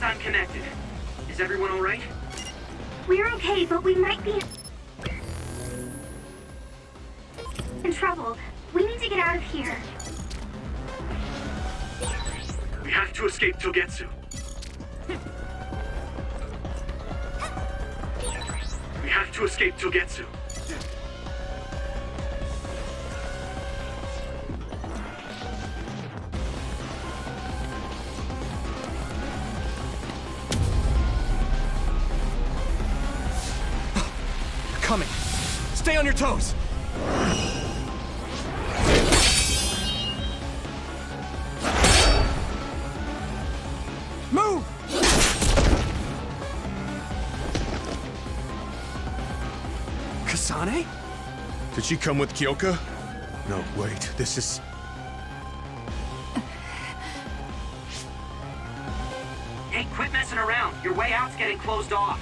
seems I'm connected. Is everyone alright? We're okay, but we might be in trouble. We need to get out of here. We have to escape Togetsu. We have to escape Togetsu. Coming. Stay on your toes. Move! Kasane? Did she come with Kyoka? No, wait, this is... Hey, quit messing around. Your way out's getting closed off.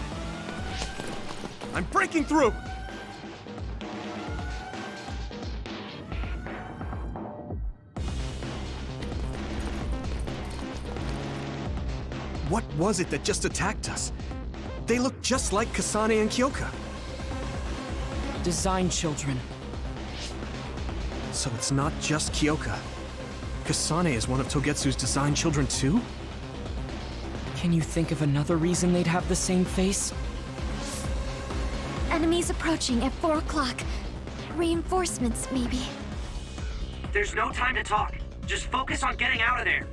I'm breaking through! What was it that just attacked us? They look just like Kasane and Kyoka. Design children. So it's not just Kyoka. Kasane is one of Togetsu's design children too? Can you think of another reason they'd have the same face? Enemies approaching at 4 o'clock. Reinforcements, maybe. There's no time to talk. Just focus on getting out of there.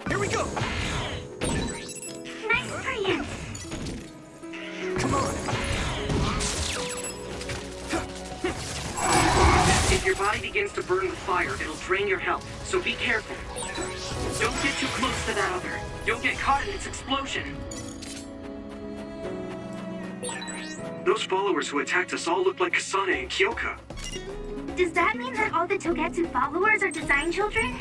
Here we go! Nice sprint! Come on! If your body begins to burn with fire, it'll drain your health, so be careful. Don't get too close to that other. You'll get caught in its explosion. Those followers who attacked us all look like Kasane and Kyoka. Does that mean that all the Togetsu followers are design children?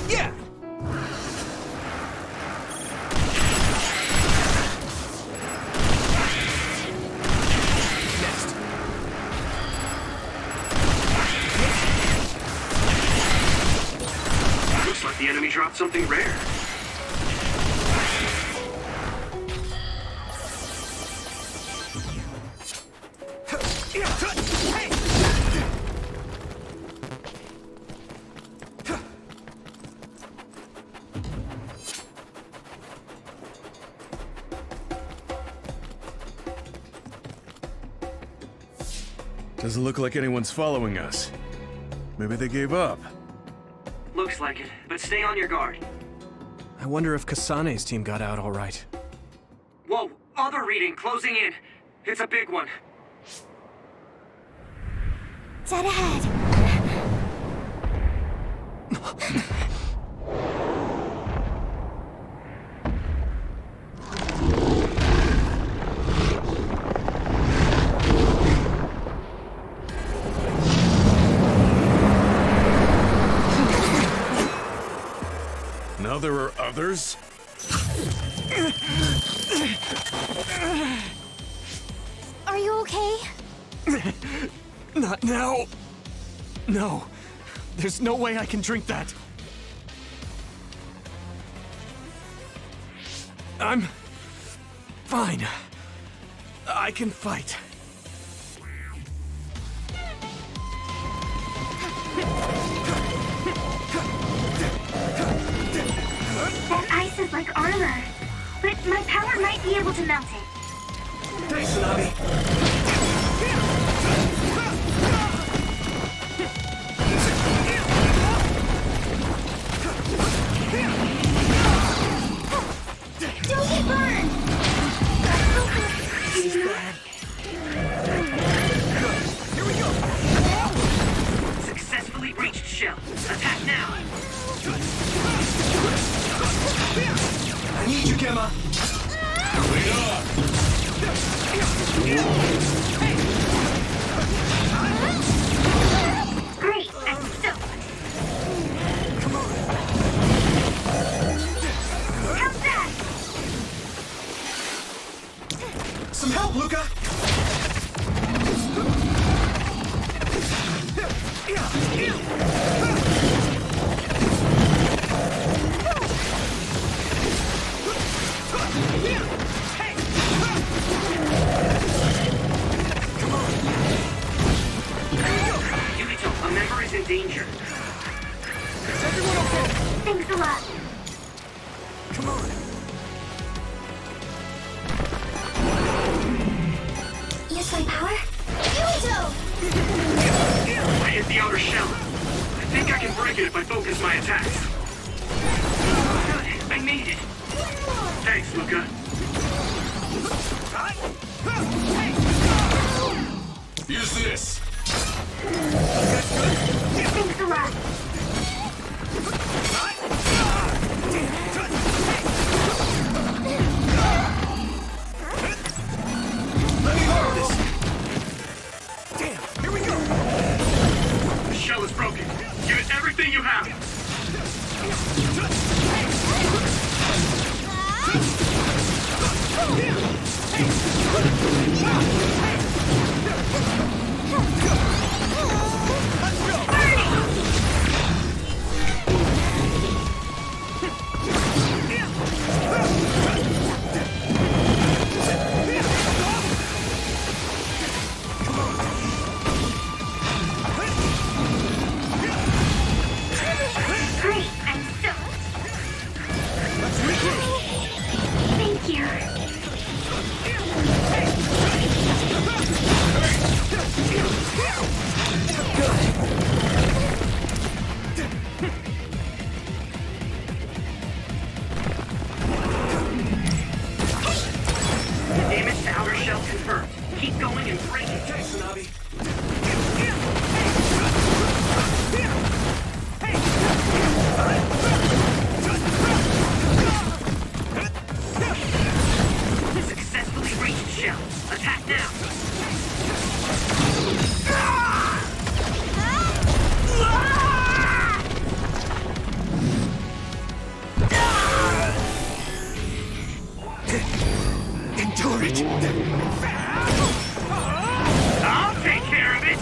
Yeah! Next. Looks like the enemy dropped something rare. Doesn't look like anyone's following us. Maybe they gave up. Looks like it, but stay on your guard. I wonder if Kasane's team got out all right. Whoa, other reading closing in. It's a big one. Dead ahead. now there are others? Are you okay? Not now. No. There's no way I can drink that. I'm fine. I can fight. That ice is like armor, but my power might be able to melt it. Thanks, Nauti. Don't get burned! Here we go. Successfully breached shell. Attack now. I need you, Gemma. Great, I'm stoked. Come on. How's that? Some help, Luca. Yukito, a member is in danger. Is everyone okay? Thanks a lot. Come on. Use my power? Yuito! I hit the outer shell. I think I can break it if I focus my attacks. Good, I made it. Thanks, Luca. Use this. Thanks a lot. Let me borrow this. Damn, here we go. The shell is broken. Give it everything you have. Great, I'm stoked. Thank you. Damage to outer shell confirmed. Keep going and break it. Thanks, Nauti. Successfully breached shell. Attack now. Endure it. I'll take care of it.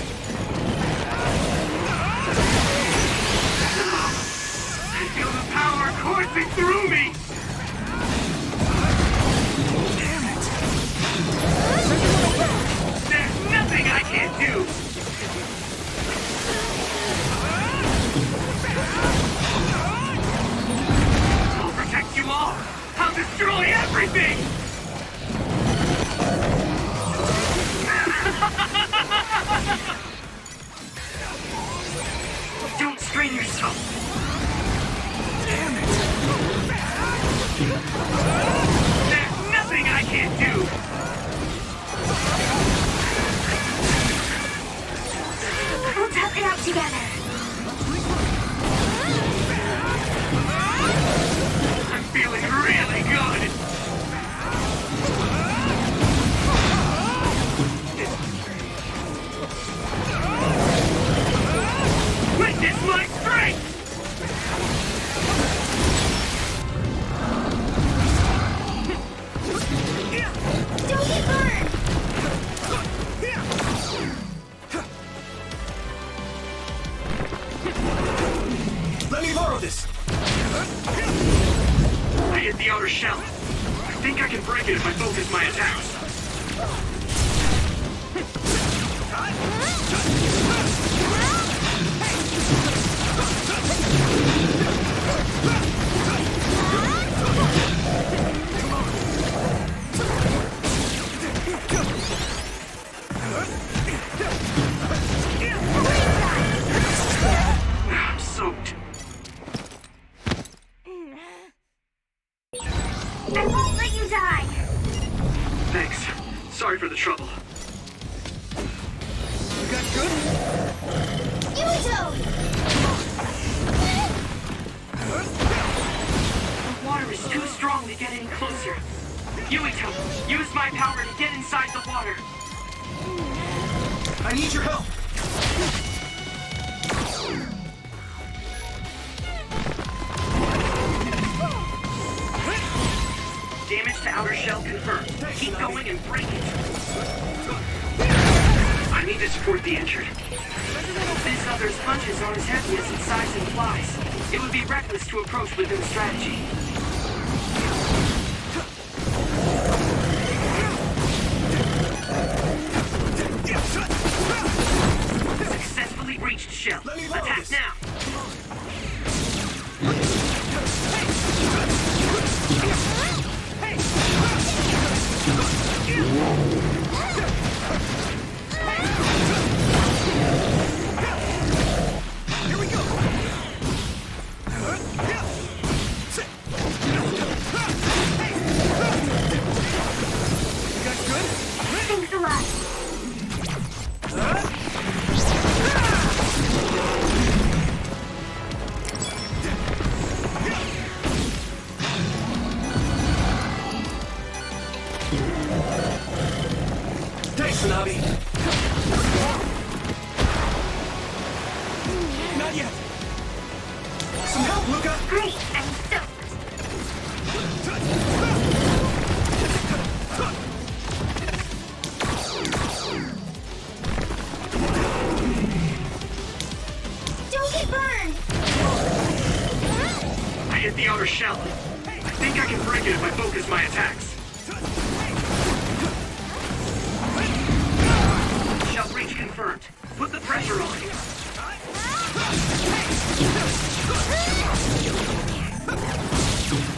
I feel the power coursing through me. Damn it. There's nothing I can't do. I'll protect you all. I'll destroy everything. Don't strain yourself. Damn it. There's nothing I can't do. We'll tough it out together. I'm feeling really good. Witness my strength! shell. I think I can break it if I focus my attacks. I'm soaked. I won't let you die! Thanks. Sorry for the trouble. You got good? Yuito! The water is too strong to get any closer. Yuito, use my power to get inside the water. I need your help. Damage to outer shell confirmed. Keep going and break it. I need to support the injured. This other's punches aren't as heavy as its size implies. It would be reckless to approach with no strategy. Successfully breached shell. Attack now. Here we go. You guys good? Thanks a lot. Thanks, Hanabi. Not yet. Some help, Luca. Great, I'm soaked. Don't get burned! I hit the outer shell. I think I can break it if I focus my attacks. Shell breach confirmed. Put the pressure on.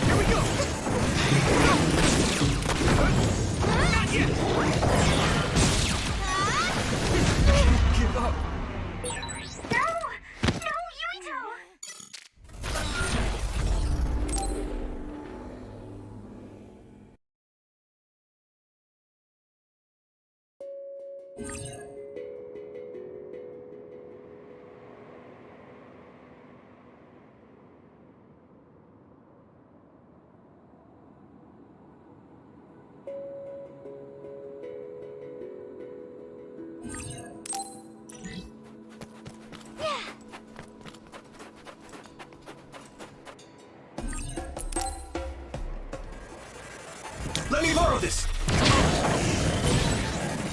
Here we go. Not yet. Give up. No! No, Yuito! Let me borrow this.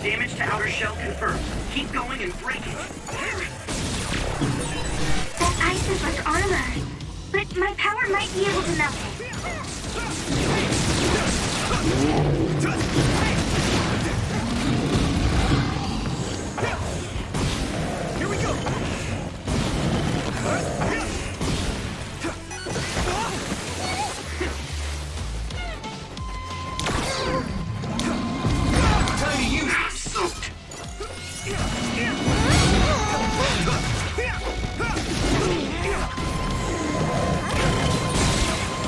Damage to outer shell confirmed. Keep going and break it. That ice is like armor. But my power might be able to melt it. Here we go. Time to use it. I'm soaked.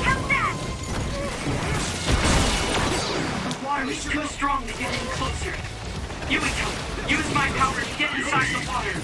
How's that? The water is too strong to get any closer. Yuito, use my power to get inside the water.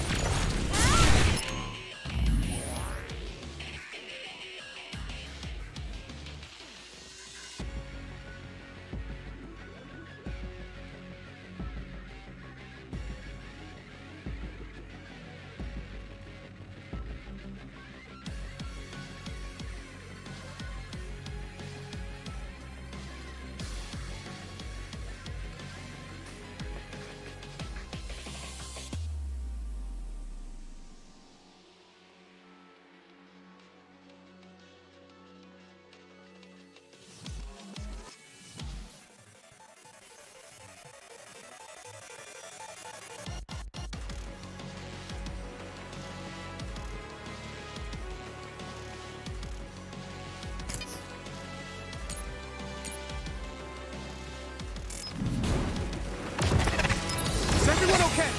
okay?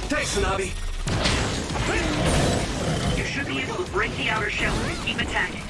Thanks, Hanabi. You should be able to break the outer shell and keep attacking.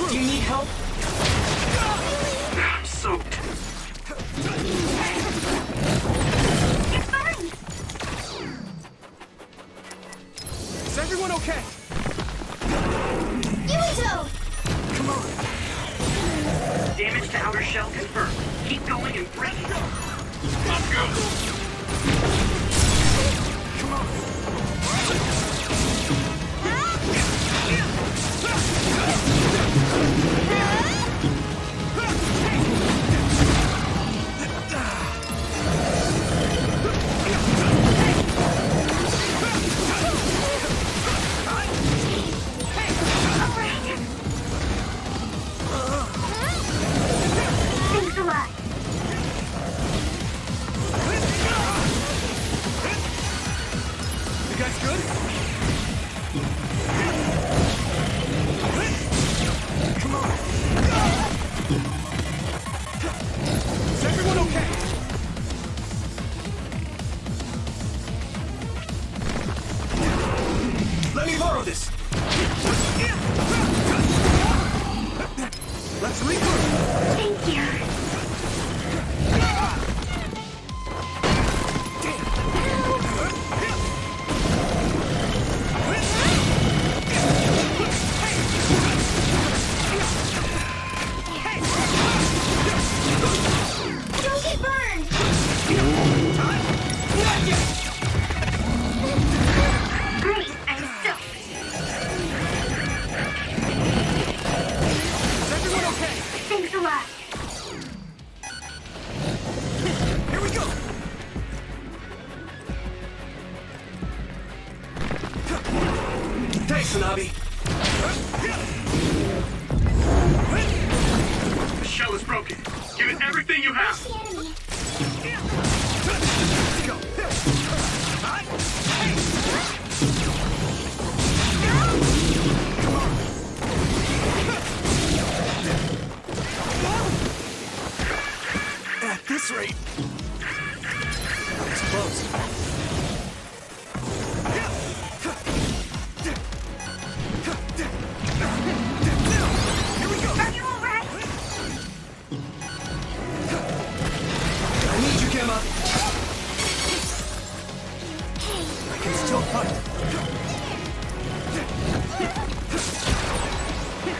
Do you need help? I'm soaked. It's fine! Is everyone okay? Yuito! Come on. Damage to outer shell confirmed. Keep going and break it. I'm good. Come on. Thanks a lot. You guys good? Come on. Is everyone okay? Let me borrow this. Let's regroup. Thank you. Don't get burned! Great, I'm stoked. Is everyone okay? Thanks a lot. Here we go. Thanks, Hanabi. The shell is broken. Give it everything you have. The enemy. Let's go. Come on. At this rate, it's close. Here we go. Are you alright? I need you, Gemma. I can still fight.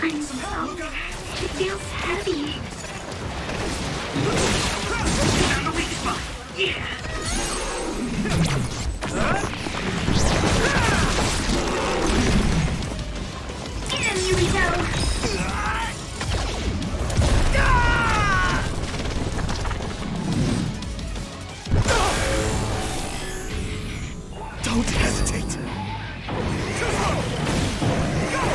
I'm so... It feels heavy. Found the weak spot. Yeah. Get him, Yuito! Don't hesitate. Go!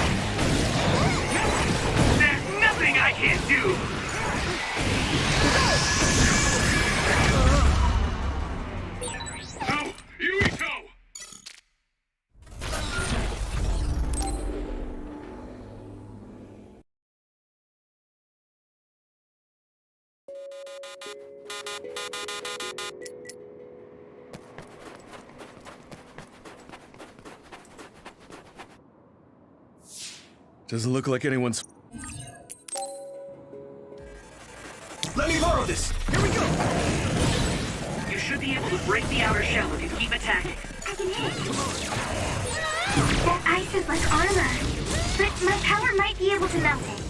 No! Yuito! Doesn't look like anyone's. Let me borrow this! Here we go! You should be able to break the outer shell if you keep attacking. I can hit you. That ice is like armor. But my power might be able to melt it.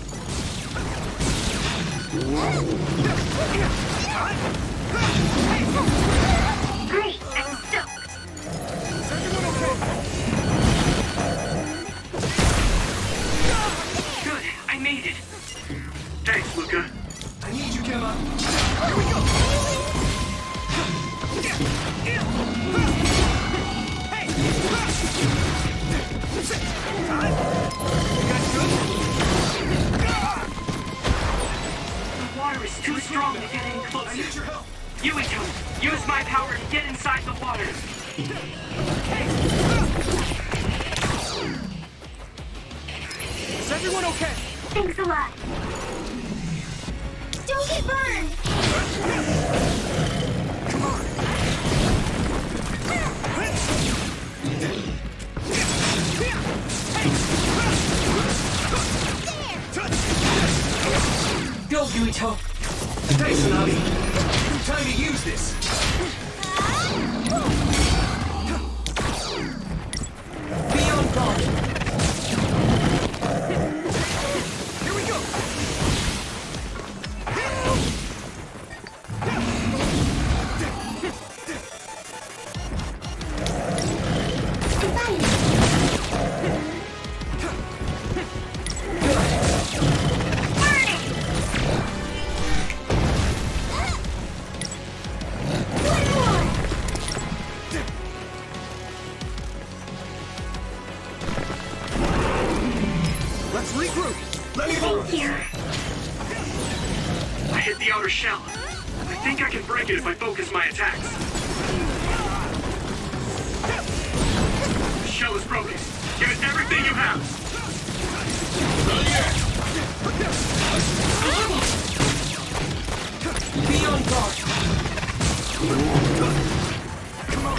Great, I'm stoked. Is everyone okay? Good, I made it. Thanks, Luca. I need you, Kemba. Here we go! Hey! The water is too strong to get any closer. I need your help. Yuito, use my power to get inside the water. Is everyone okay? Thanks a lot. Don't get burned! Come on. Go, Yuito. Thanks, Nauti. Good time to use this. Be on guard. Here we go. Let's regroup. Let me hold Thank you. I hit the outer shell. I think I can break it if I focus my attacks. The shell is broken. Give it everything you have. Be on guard. Come on.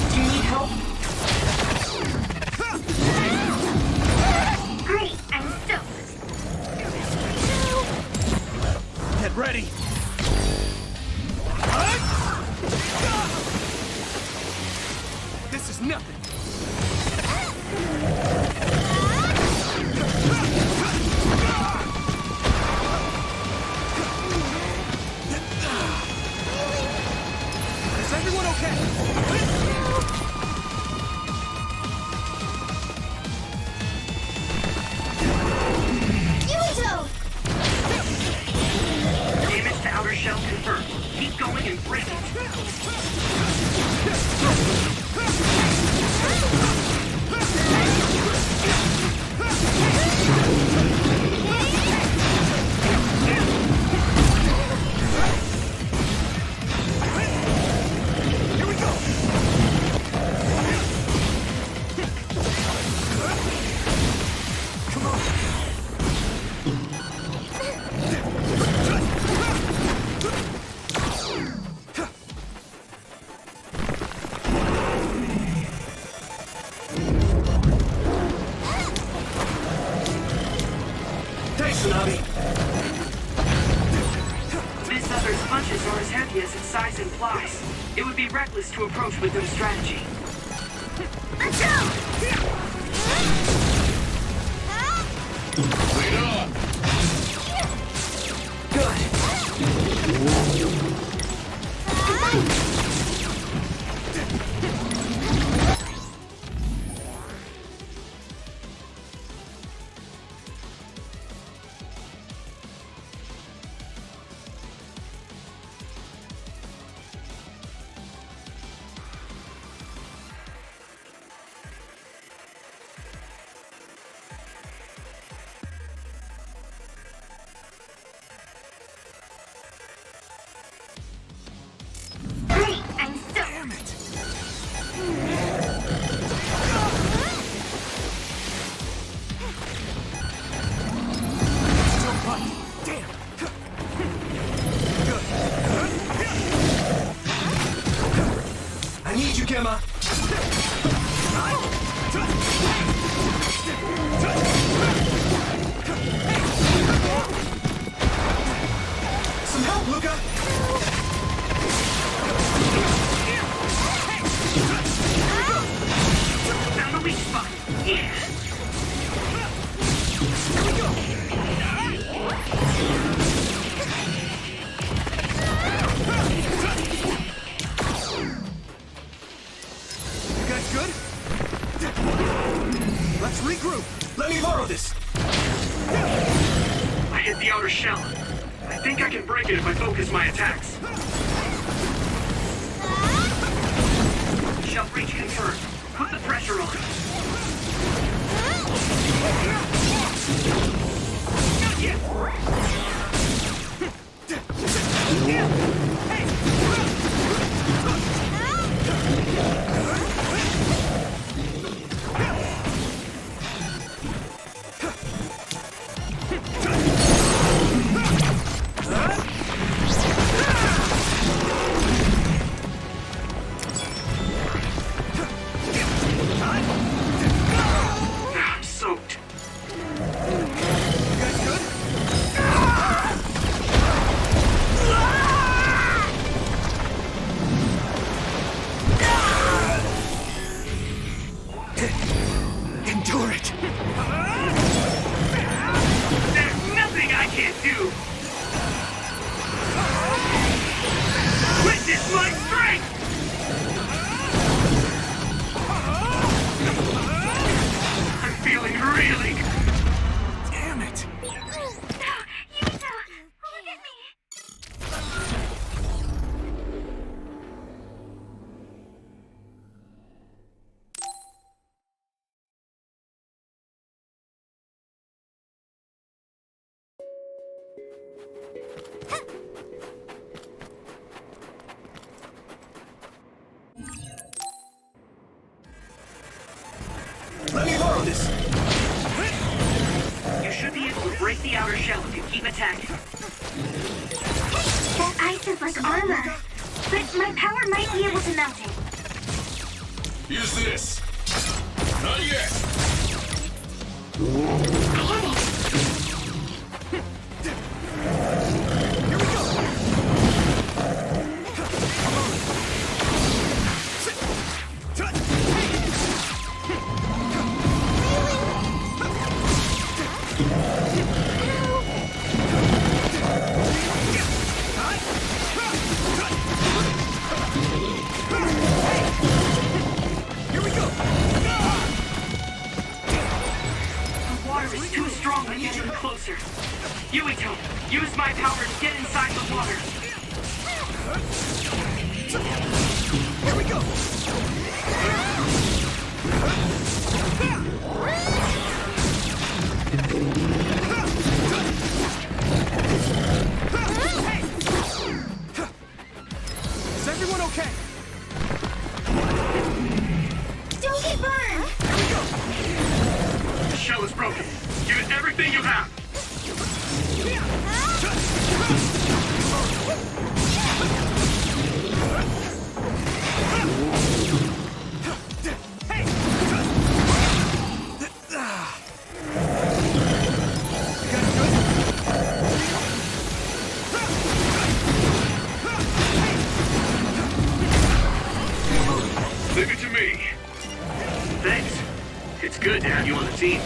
Do you need help? Great, I'm stoked. Get ready. This is nothing. Is everyone okay? Yuito! Damage to outer shell confirmed. Keep going and break it. Here we go. Come on. Thanks, Nauti. This other's punches are as heavy as its size implies. It would be reckless to approach with no strategy. Let's go! Wait on! the outer shell. I think I can break it if I focus my attacks. Shell breach confirmed. Put the pressure on. Not yet! I'm soaked. Endure it! There's nothing I can't do! Witness my strength! I'm feeling really good. Damn it! Yuito, look at me! Let me borrow this! You should be able to break the outer shell if you keep attacking. That ice is like armor. But my power might be able to melt it. Use this. Not yet. I hit it. The water is too strong to get any closer. Yuito, use my power to get inside the water. Here we go! Is everyone okay? Don't get burned! The shell is broken. Use everything you have. Leave it to me. Thanks. It's good to have you on the team.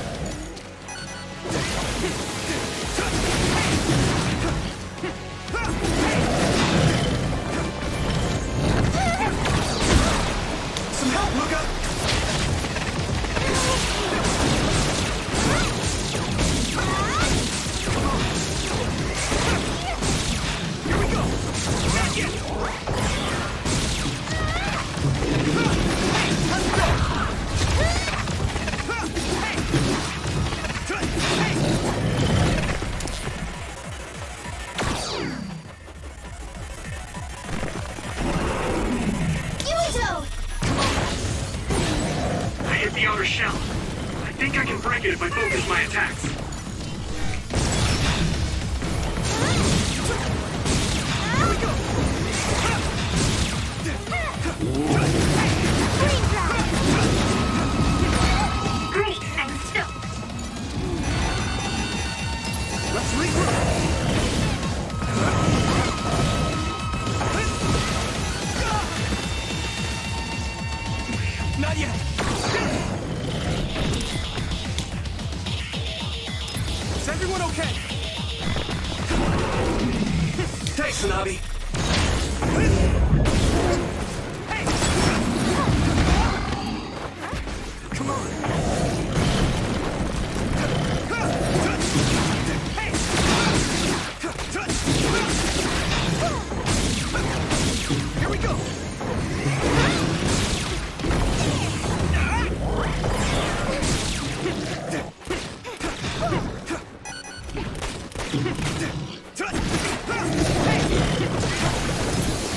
Some help, Luca! Here we go! Not yet! Let's go! Yuito! I hit the outer shell. I think I can break it if I focus my attacks. Great, I'm stoked. Let's regroup! Not yet! Is everyone okay? Thanks, Hanabi. Hey! Come on! Hey!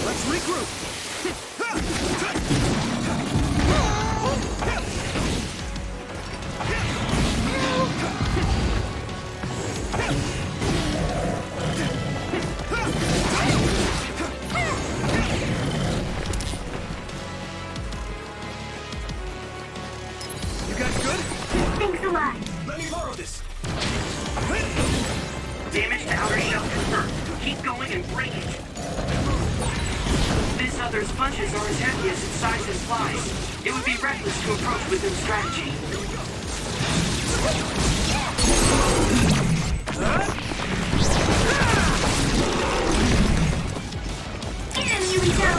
Let's regroup. You guys good? Thanks a lot. Let me borrow this. Damage to outer shell confirmed. Keep going and break it. This other sponges are as heavy as its size implies. It would be reckless to approach with this strategy. Get him, Yuito!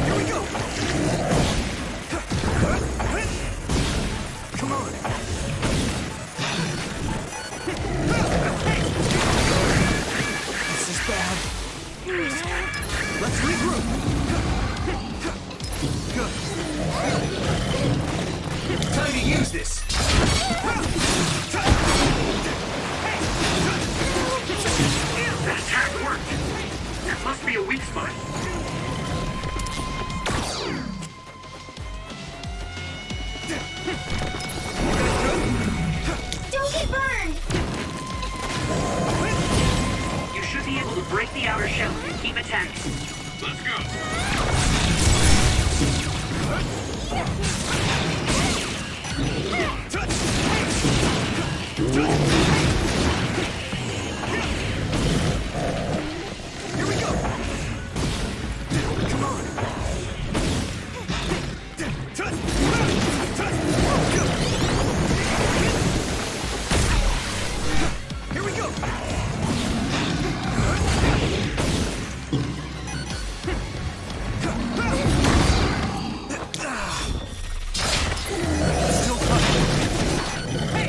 Here we go. Come on. This is bad. Let's regroup. Good. Time to use this. That attack worked. That must be a weak spot. Don't get burned! You should be able to break the outer shell and keep it tense. Let's go. Here we go. Come on. Here we go. Still coming. Hey.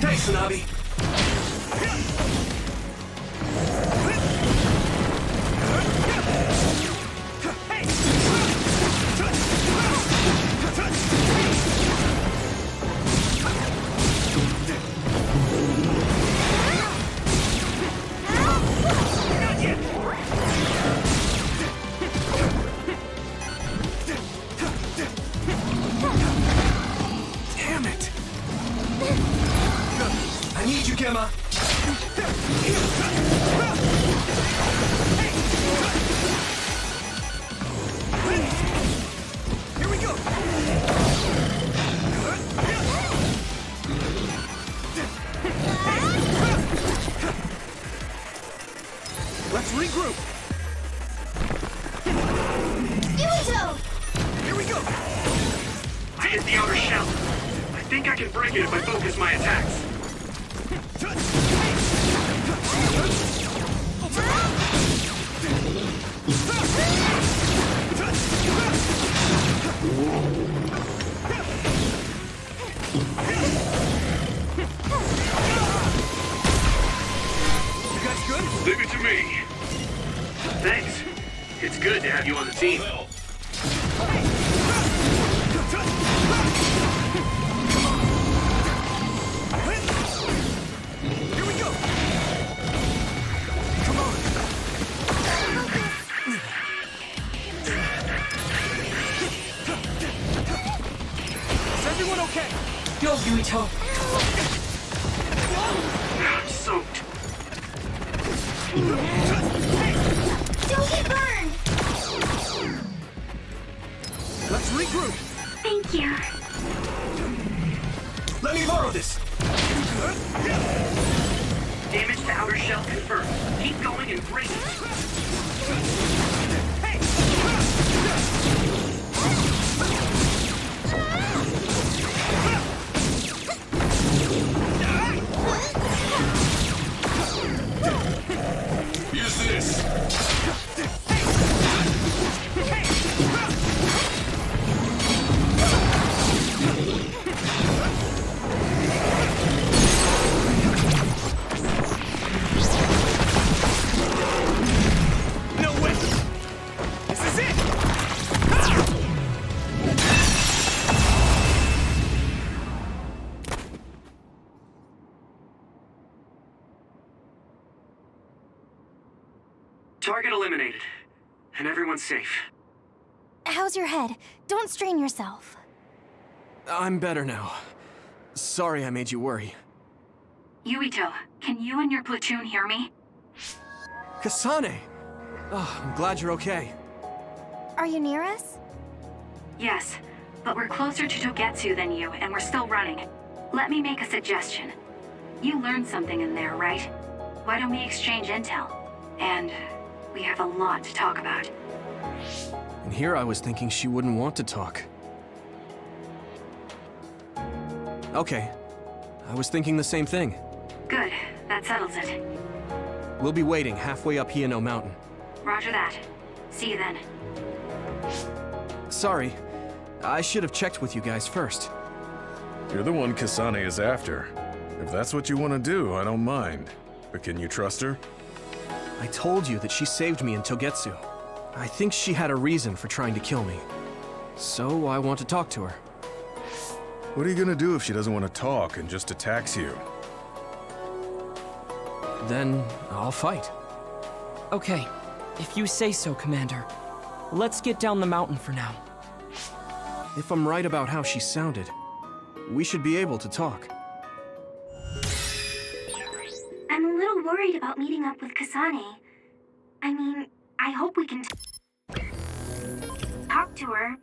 Thanks, Nauti. Damn it! I need you, Gemma. Here we go. Let's regroup. Yuito! Here we go. I hit the outer shell. I think I can break it if I focus my attacks. You guys good? Leave it to me. Thanks. It's good to have you on the team. Help. Here we go. Come on. Is everyone okay? Go, Yuito. I'm soaked. Don't get burned! Let's regroup. Thank you. Let me borrow this. Damage to outer shell confirmed. Keep going and break it. Use this. eliminated. And everyone's safe. How's your head? Don't strain yourself. I'm better now. Sorry I made you worry. Yuito, can you and your platoon hear me? Kasane! Oh, I'm glad you're okay. Are you near us? Yes, but we're closer to Togetsu than you, and we're still running. Let me make a suggestion. You learned something in there, right? Why don't we exchange intel? And we have a lot to talk about. And here I was thinking she wouldn't want to talk. Okay. I was thinking the same thing. Good, that settles it. We'll be waiting halfway up Hino Mountain. Roger that. See you then. Sorry. I should have checked with you guys first. You're the one Kasane is after. If that's what you want to do, I don't mind. But can you trust her? I told you that she saved me in Togetsu. I think she had a reason for trying to kill me. So I want to talk to her. What are you gonna do if she doesn't want to talk and just attacks you? Then I'll fight. Okay, if you say so, Commander. Let's get down the mountain for now. If I'm right about how she sounded, we should be able to talk. I'm a little worried about meeting up with Kasane. I mean, I hope we can talk to her.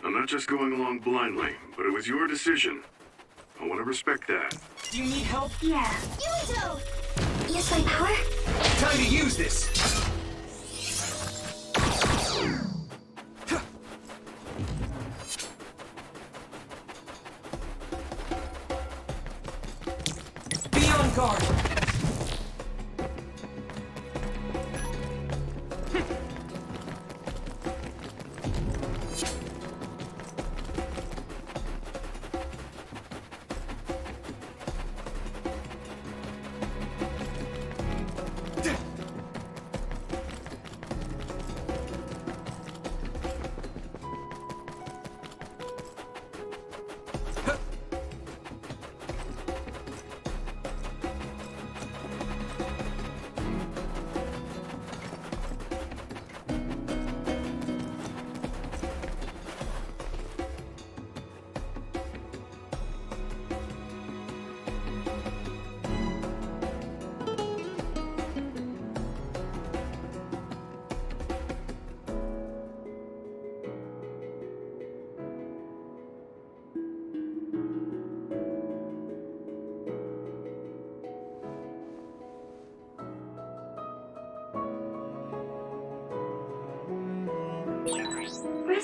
I'm not just going along blindly, but it was your decision. I want to respect that. Do you need help? Yeah. Yuito! Use my power? Time to use this! Be on guard!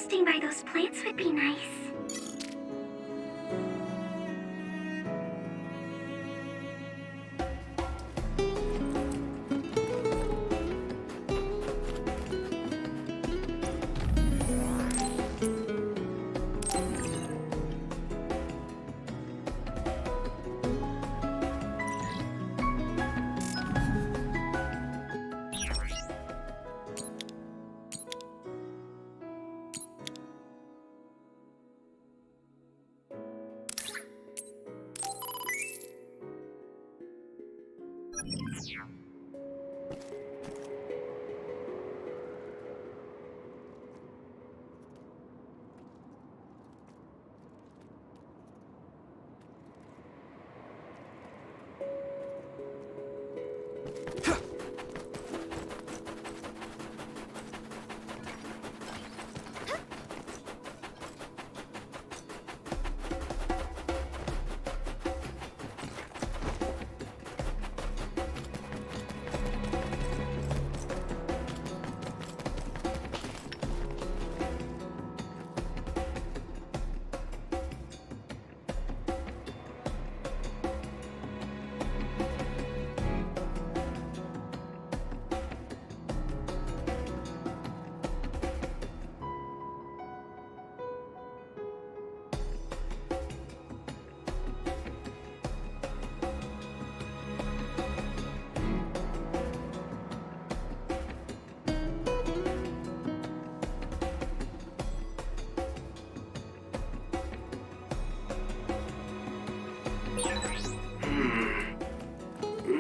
resting by those plants would be nice.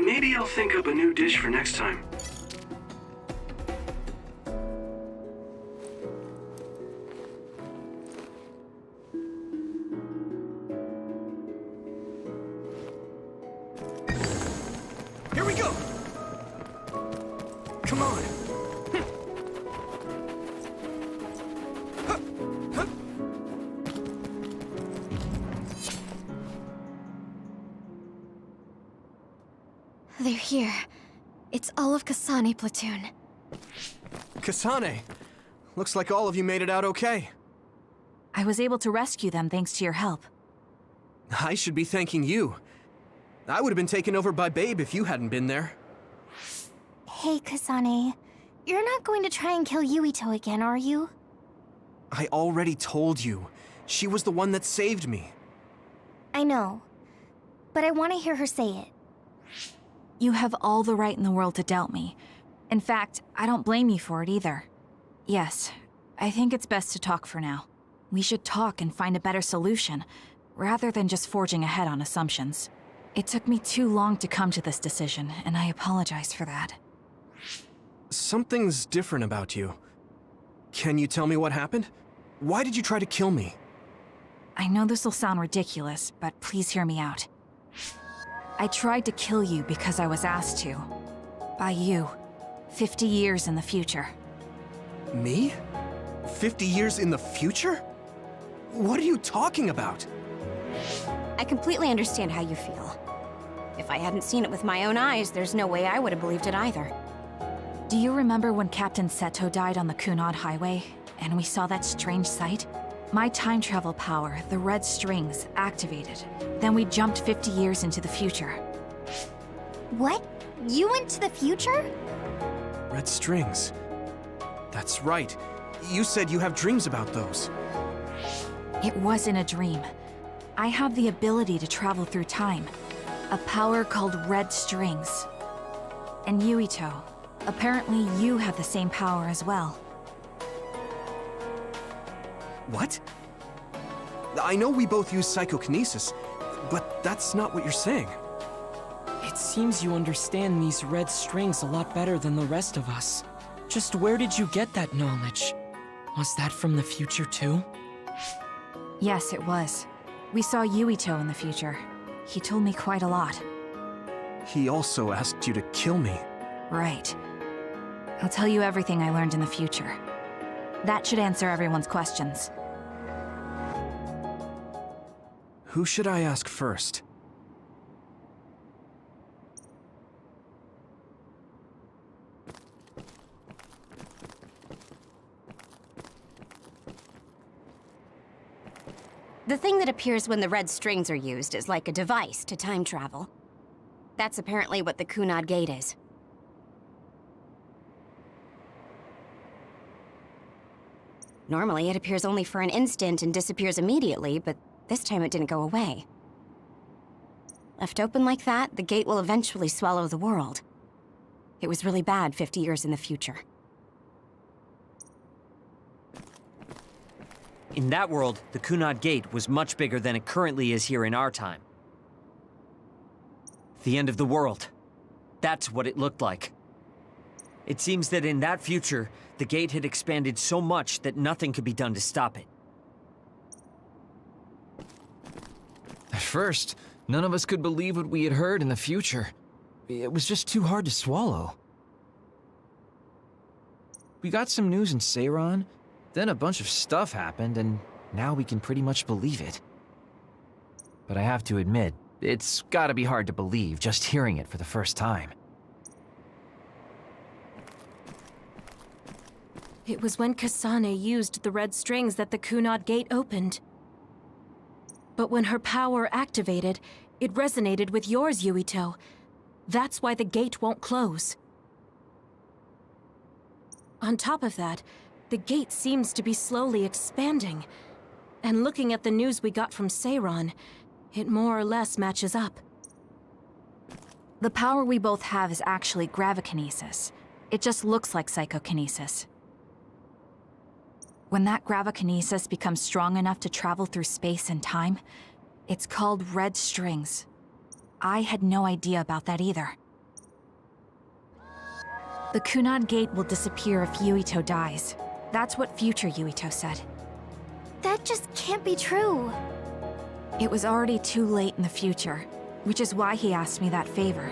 Maybe I'll think up a new dish for next time. Here we go! Come on! They're here. It's all of Kasane platoon. Kasane! Looks like all of you made it out okay. I was able to rescue them thanks to your help. I should be thanking you. I would have been taken over by Babe if you hadn't been there. Hey, Kasane. You're not going to try and kill Yuito again, are you? I already told you. She was the one that saved me. I know. But I want to hear her say it. You have all the right in the world to doubt me. In fact, I don't blame you for it either. Yes, I think it's best to talk for now. We should talk and find a better solution, rather than just forging ahead on assumptions. It took me too long to come to this decision, and I apologize for that. Something's different about you. Can you tell me what happened? Why did you try to kill me? I know this will sound ridiculous, but please hear me out. I tried to kill you because I was asked to. By you. 50 years in the future. Me? 50 years in the future? What are you talking about? I completely understand how you feel. If I hadn't seen it with my own eyes, there's no way I would have believed it either. Do you remember when Captain Seto died on the Kunad Highway, and we saw that strange sight? My time travel power, the red strings, activated. Then we jumped 50 years into the future. What? You went to the future? Red strings. That's right. You said you have dreams about those. It wasn't a dream. I have the ability to travel through time. A power called red strings. And Yuito, apparently you have the same power as well. What? I know we both use psychokinesis, but that's not what you're saying. It seems you understand these red strings a lot better than the rest of us. Just where did you get that knowledge? Was that from the future too? Yes, it was. We saw Yuito in the future. He told me quite a lot. He also asked you to kill me. Right. I'll tell you everything I learned in the future. That should answer everyone's questions. Who should I ask first? The thing that appears when the red strings are used is like a device to time travel. That's apparently what the Kunad Gate is. Normally, it appears only for an instant and disappears immediately, but this time it didn't go away. Left open like that, the gate will eventually swallow the world. It was really bad 50 years in the future. In that world, the Kunad Gate was much bigger than it currently is here in our time. The end of the world. That's what it looked like. It seems that in that future, the gate had expanded so much that nothing could be done to stop it. At first, none of us could believe what we had heard in the future. It was just too hard to swallow. We got some news in Seiran, then a bunch of stuff happened, and now we can pretty much believe it. But I have to admit, it's gotta be hard to believe just hearing it for the first time. It was when Kasane used the red strings that the Kunad Gate opened. But when her power activated, it resonated with yours, Yuito. That's why the gate won't close. On top of that, the gate seems to be slowly expanding. And looking at the news we got from Seiran, it more or less matches up. The power we both have is actually gravikinesis. It just looks like psychokinesis. When that gravikinesis becomes strong enough to travel through space and time, it's called red strings. I had no idea about that either. The Kunad Gate will disappear if Yuito dies. That's what future Yuito said. That just can't be true. It was already too late in the future, which is why he asked me that favor.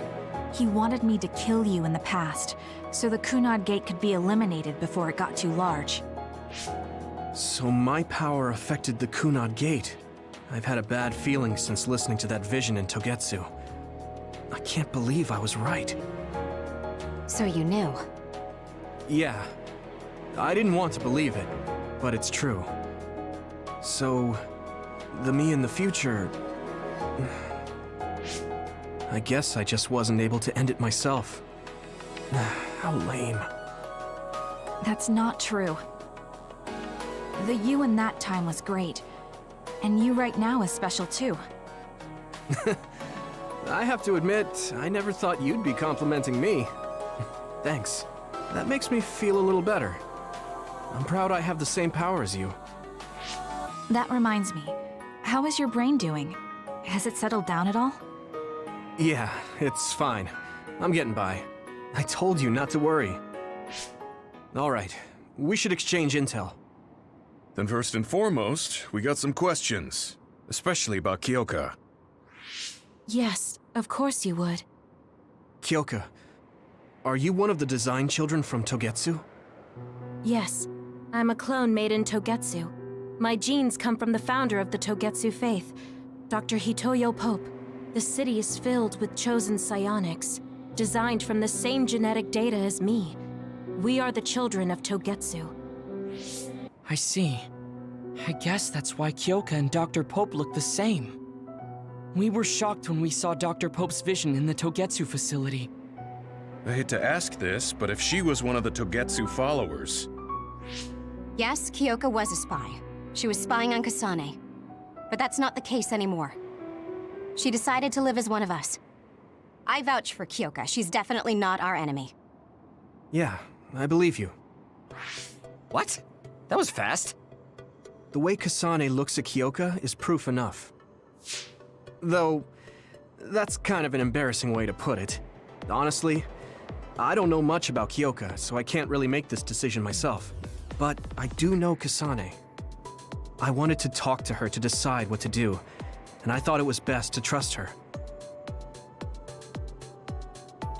He wanted me to kill you in the past, so the Kunad Gate could be eliminated before it got too large. So my power affected the Kunad Gate. I've had a bad feeling since listening to that vision in Togetsu. I can't believe I was right. So you knew? Yeah. I didn't want to believe it, but it's true. So, the me in the future... I guess I just wasn't able to end it myself. How lame. That's not true. The you in that time was great. And you right now is special too. I have to admit, I never thought you'd be complimenting me. Thanks. That makes me feel a little better. I'm proud I have the same power as you. That reminds me. How is your brain doing? Has it settled down at all? Yeah, it's fine. I'm getting by. I told you not to worry. All right, we should exchange intel. Then first and foremost, we got some questions. Especially about Kyoka. Yes, of course you would. Kyoka, are you one of the design children from Togetsu? Yes, I'm a clone made in Togetsu. My genes come from the founder of the Togetsu faith, Dr. Hitoyo Pope. The city is filled with chosen psionics, designed from the same genetic data as me. We are the children of Togetsu. I see. I guess that's why Kyoka and Dr. Pope look the same. We were shocked when we saw Dr. Pope's vision in the Togetsu facility. I hate to ask this, but if she was one of the Togetsu followers... Yes, Kyoka was a spy. She was spying on Kasane. But that's not the case anymore. She decided to live as one of us. I vouch for Kyoka. She's definitely not our enemy. Yeah, I believe you. What? That was fast. The way Kasane looks at Kyoka is proof enough. Though, that's kind of an embarrassing way to put it. Honestly, I don't know much about Kyoka, so I can't really make this decision myself. But I do know Kasane. I wanted to talk to her to decide what to do, and I thought it was best to trust her.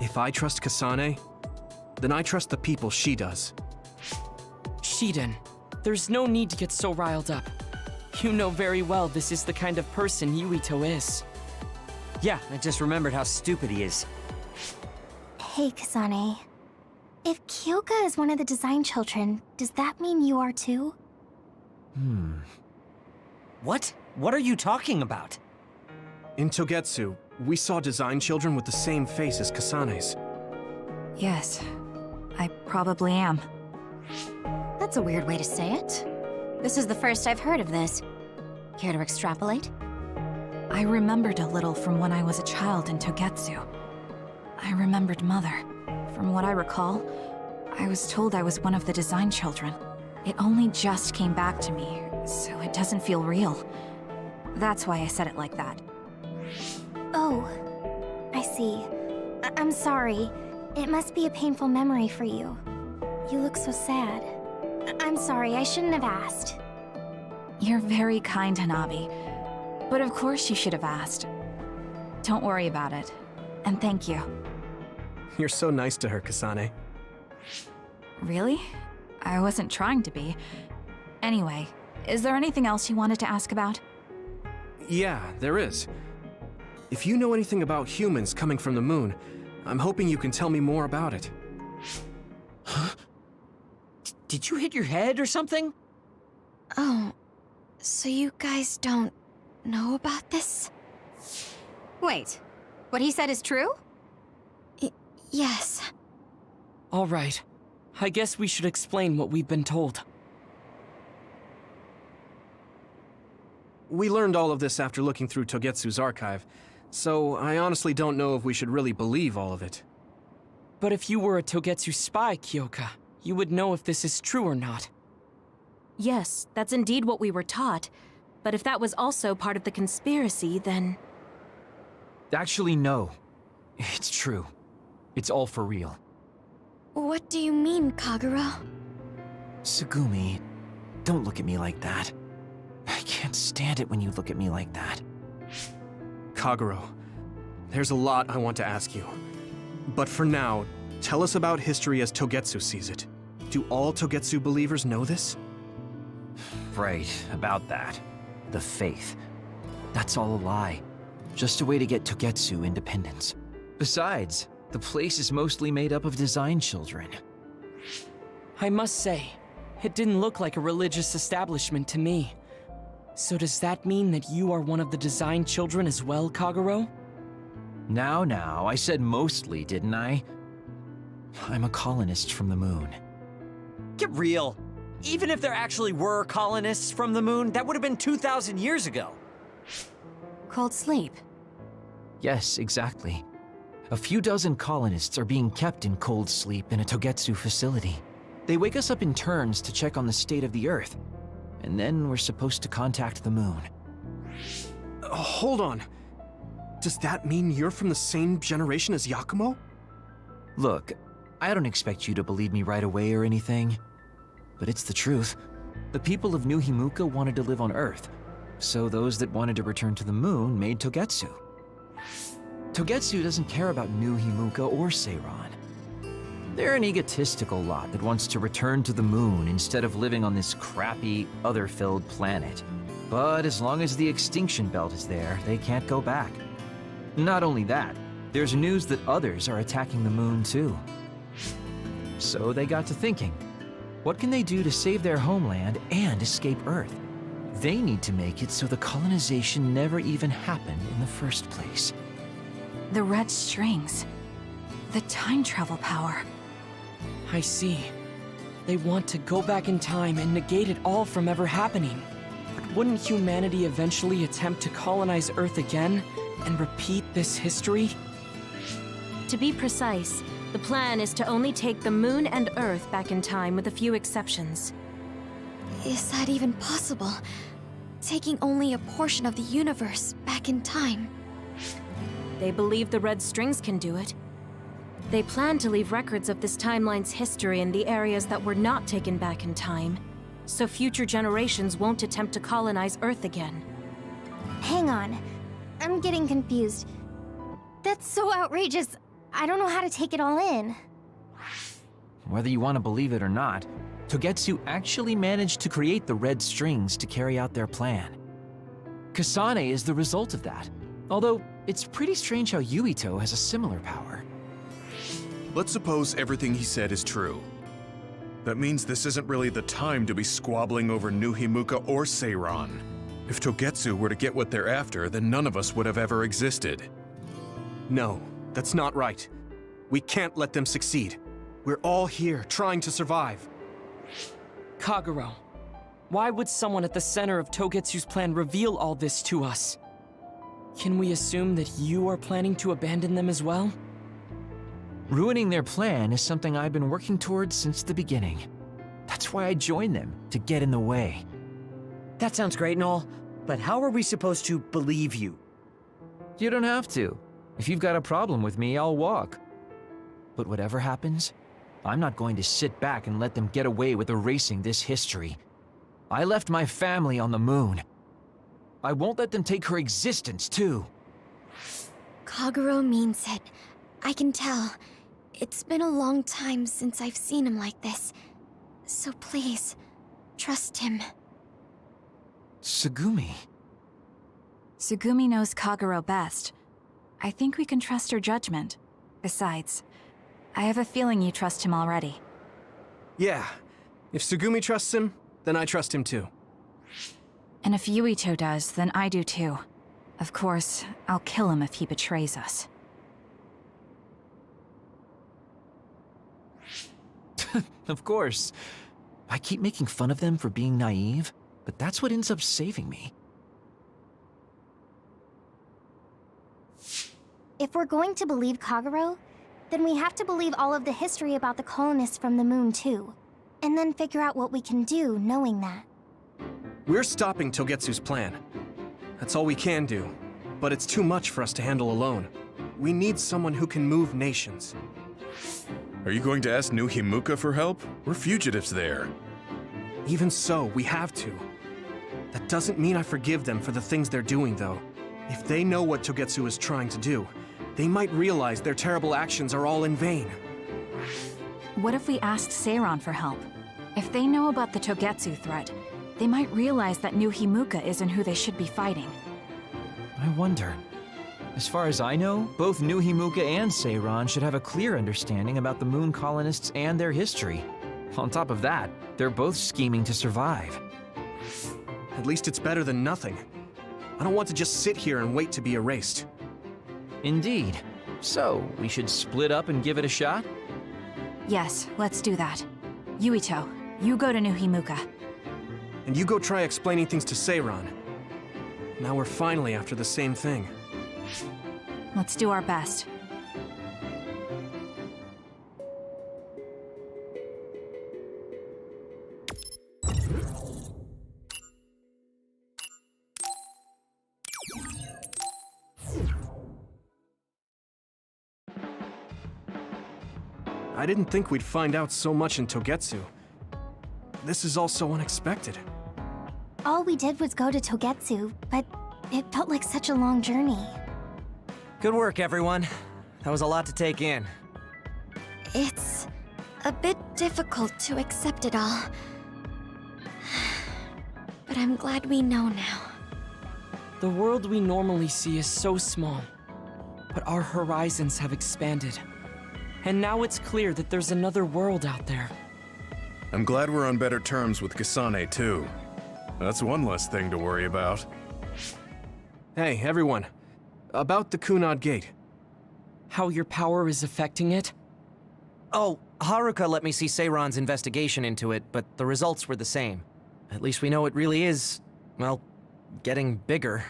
If I trust Kasane, then I trust the people she does. Shiden, there's no need to get so riled up. You know very well this is the kind of person Yuito is. Yeah, I just remembered how stupid he is. Hey, Kasane. If Kyoka is one of the design children, does that mean you are too? What? What are you talking about? In Togetsu, we saw design children with the same face as Kasane's. Yes, I probably am. That's a weird way to say it. This is the first I've heard of this. Care to extrapolate? I remembered a little from when I was a child in Togetsu. I remembered Mother. From what I recall, I was told I was one of the design children. It only just came back to me, so it doesn't feel real. That's why I said it like that. Oh, I see. I'm sorry. It must be a painful memory for you. You look so sad. I'm sorry, I shouldn't have asked. You're very kind, Hanabi. But of course you should have asked. Don't worry about it. And thank you. You're so nice to her, Kasane. Really? I wasn't trying to be. Anyway, is there anything else you wanted to ask about? Yeah, there is. If you know anything about humans coming from the moon, I'm hoping you can tell me more about it. Huh? Did you hit your head or something? Oh, so you guys don't know about this? Wait, what he said is true? Yes. All right. I guess we should explain what we've been told. We learned all of this after looking through Togetsu's archive, so I honestly don't know if we should really believe all of it. But if you were a Togetsu spy, Kyoka, you would know if this is true or not. Yes, that's indeed what we were taught. But if that was also part of the conspiracy, then... Actually, no. It's true. It's all for real. What do you mean, Kagura? Tsugumi, don't look at me like that. I can't stand it when you look at me like that. Kaguro, there's a lot I want to ask you. But for now, tell us about history as Togetsu sees it. Do all Togetsu believers know this? Right, about that. The faith. That's all a lie. Just a way to get Togetsu independence. Besides, the place is mostly made up of design children. I must say, it didn't look like a religious establishment to me. So does that mean that you are one of the design children as well, Kaguro? Now, I said mostly, didn't I? I'm a colonist from the moon. Get real. Even if there actually were colonists from the moon, that would have been 2,000 years ago. Cold sleep. Yes, exactly. A few dozen colonists are being kept in cold sleep in a Togetsu facility. They wake us up in turns to check on the state of the Earth, and then we're supposed to contact the moon. Hold on. Does that mean you're from the same generation as Yakumo? Look, I don't expect you to believe me right away or anything, but it's the truth. The people of New Himuka wanted to live on Earth, so those that wanted to return to the moon made Togetsu. Togetsu doesn't care about New Himuka or Seiran. They're an egotistical lot that wants to return to the moon instead of living on this crappy, other-filled planet. But as long as the extinction belt is there, they can't go back. Not only that, there's news that others are attacking the moon too. So they got to thinking, what can they do to save their homeland and escape Earth? They need to make it so the colonization never even happened in the first place. The red strings. The time travel power. I see. They want to go back in time and negate it all from ever happening. But wouldn't humanity eventually attempt to colonize Earth again and repeat this history? To be precise, the plan is to only take the moon and Earth back in time with a few exceptions. Is that even possible? Taking only a portion of the universe back in time? They believe the red strings can do it. They plan to leave records of this timeline's history in the areas that were not taken back in time, so future generations won't attempt to colonize Earth again. Hang on. I'm getting confused. That's so outrageous. I don't know how to take it all in. Whether you want to believe it or not, Togetsu actually managed to create the red strings to carry out their plan. Kasane is the result of that, although it's pretty strange how Yuito has a similar power. Let's suppose everything he said is true. That means this isn't really the time to be squabbling over New Himuka or Seiran. If Togetsu were to get what they're after, then none of us would have ever existed. No, that's not right. We can't let them succeed. We're all here, trying to survive. Kagero, why would someone at the center of Togetsu's plan reveal all this to us? Can we assume that you are planning to abandon them as well? Ruining their plan is something I've been working towards since the beginning. That's why I joined them, to get in the way. That sounds great and all, but how are we supposed to believe you? You don't have to. If you've got a problem with me, I'll walk. But whatever happens, I'm not going to sit back and let them get away with erasing this history. I left my family on the moon. I won't let them take her existence, too. Kagero means it. I can tell. It's been a long time since I've seen him like this. So please, trust him. Tsugumi. Tsugumi knows Kagero best. I think we can trust her judgment. Besides, I have a feeling you trust him already. Yeah. If Tsugumi trusts him, then I trust him too. And if Yuito does, then I do too. Of course, I'll kill him if he betrays us. Of course. I keep making fun of them for being naive, but that's what ends up saving me. If we're going to believe Kagero, then we have to believe all of the history about the colonists from the moon too. And then figure out what we can do knowing that. We're stopping Togetsu's plan. That's all we can do. But it's too much for us to handle alone. We need someone who can move nations. Are you going to ask New Himuka for help? We're fugitives there. Even so, we have to. That doesn't mean I forgive them for the things they're doing, though. If they know what Togetsu is trying to do, they might realize their terrible actions are all in vain. What if we asked Seiran for help? If they know about the Togetsu threat, they might realize that New Himuka isn't who they should be fighting. I wonder. As far as I know, both New Himuka and Seiran should have a clear understanding about the moon colonists and their history. On top of that, they're both scheming to survive. At least it's better than nothing. I don't want to just sit here and wait to be erased. Indeed. So, we should split up and give it a shot? Yes, let's do that. Yuito, you go to New Himuka. And you go try explaining things to Seiran. Now we're finally after the same thing. Let's do our best. I didn't think we'd find out so much in Togetsu. This is all so unexpected. All we did was go to Togetsu, but it felt like such a long journey. Good work, everyone. That was a lot to take in. It's a bit difficult to accept it all. But I'm glad we know now. The world we normally see is so small, but our horizons have expanded. And now it's clear that there's another world out there. I'm glad we're on better terms with Kasane, too. That's one less thing to worry about. Hey, everyone. About the Kunad Gate. How your power is affecting it? Oh, Haruka let me see Seiran's investigation into it, but the results were the same. At least we know it really is, well, getting bigger.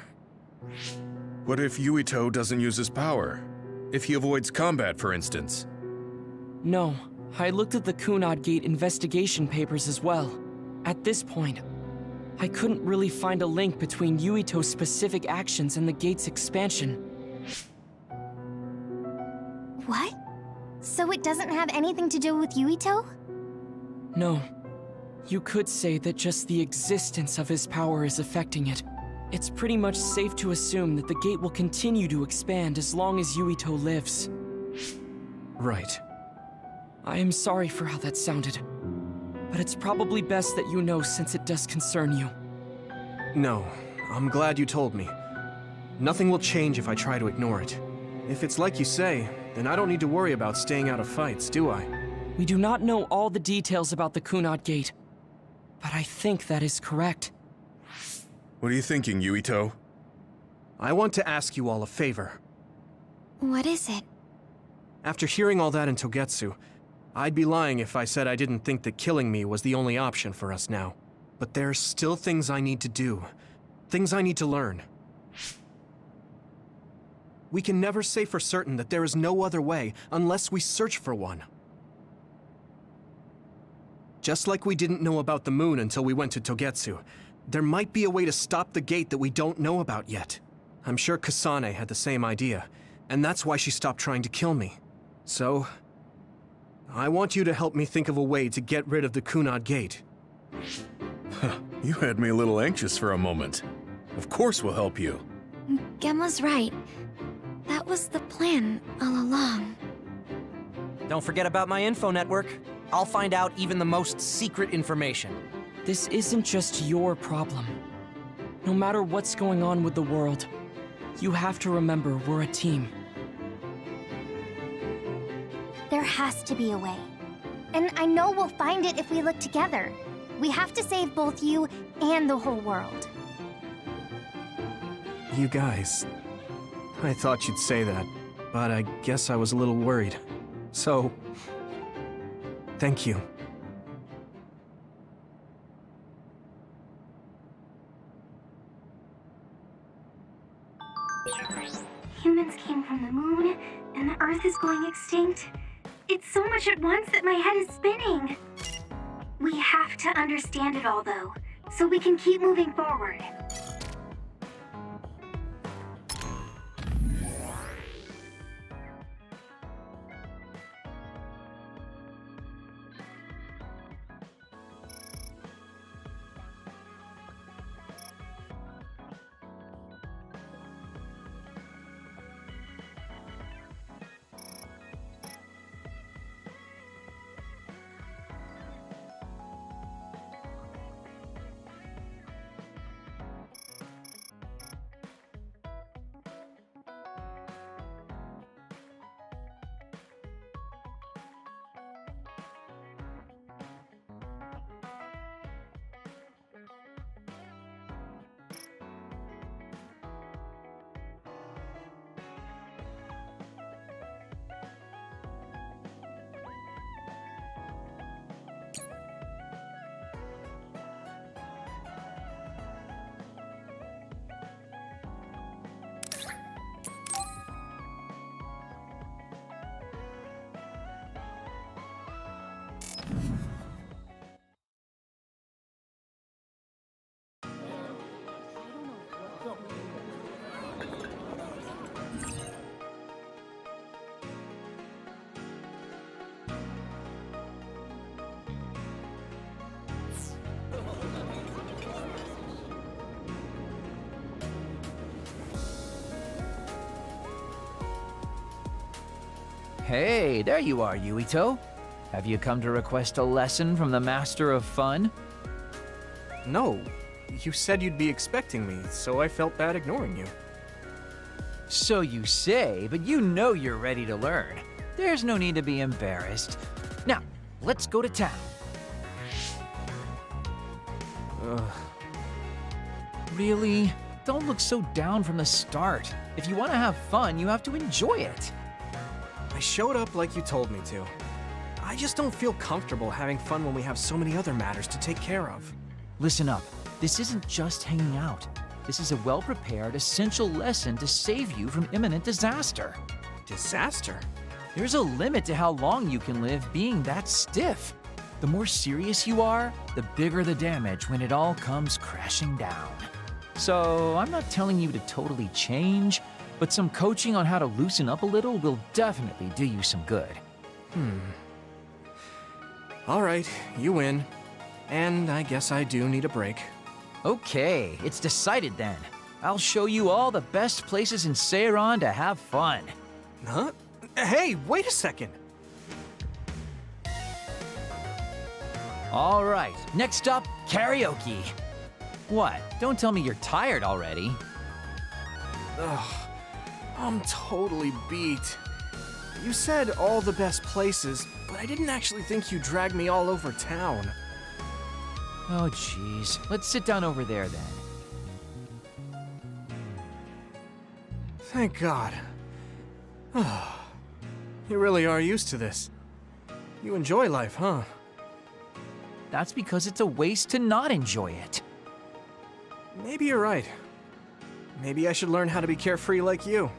What if Yuito doesn't use his power? If he avoids combat, for instance? No, I looked at the Kunad Gate investigation papers as well. At this point, I couldn't really find a link between Yuito's specific actions and the gate's expansion. What? So it doesn't have anything to do with Yuito? No. You could say that just the existence of his power is affecting it. It's pretty much safe to assume that the gate will continue to expand as long as Yuito lives. Right. I am sorry for how that sounded, but it's probably best that you know since it does concern you. No, I'm glad you told me. Nothing will change if I try to ignore it. If it's like you say, then I don't need to worry about staying out of fights, do I? We do not know all the details about the Kunad Gate, but I think that is correct. What are you thinking, Yuito? I want to ask you all a favor. What is it? After hearing all that in Togetsu, I'd be lying if I said I didn't think that killing me was the only option for us now. But there's still things I need to do. Things I need to learn. We can never say for certain that there is no other way unless we search for one. Just like we didn't know about the moon until we went to Togetsu, there might be a way to stop the gate that we don't know about yet. I'm sure Kasane had the same idea, and that's why she stopped trying to kill me. So, I want you to help me think of a way to get rid of the Kunad Gate. You had me a little anxious for a moment. Of course we'll help you. Gemma's right. That was the plan all along. Don't forget about my info network. I'll find out even the most secret information. This isn't just your problem. No matter what's going on with the world, you have to remember we're a team. There has to be a way. And I know we'll find it if we look together. We have to save both you and the whole world. You guys... I thought you'd say that, but I guess I was a little worried. So... thank you. Humans came from the moon, and the Earth is going extinct. It's so much at once that my head is spinning. We have to understand it all, though, so we can keep moving forward. Hey, there you are, Yuito. Have you come to request a lesson from the Master of Fun? No. You said you'd be expecting me, so I felt bad ignoring you. So you say, but you know you're ready to learn. There's no need to be embarrassed. Now, let's go to town. Really? Don't look so down from the start. If you want to have fun, you have to enjoy it. I showed up like you told me to. I just don't feel comfortable having fun when we have so many other matters to take care of. Listen up. This isn't just hanging out. This is a well-prepared, essential lesson to save you from imminent disaster. Disaster? There's a limit to how long you can live being that stiff. The more serious you are, the bigger the damage when it all comes crashing down. So, I'm not telling you to totally change, but some coaching on how to loosen up a little will definitely do you some good. All right, you win. And I guess I do need a break. Okay, it's decided then. I'll show you all the best places in Seiran to have fun. Huh? Hey, wait a second. All right, next up, karaoke. What? Don't tell me you're tired already. Ugh, I'm totally beat. You said all the best places, but I didn't actually think you dragged me all over town. Oh, jeez. Let's sit down over there then. Thank God. You really are used to this. You enjoy life, huh? That's because it's a waste to not enjoy it. Maybe you're right. Maybe I should learn how to be carefree like you.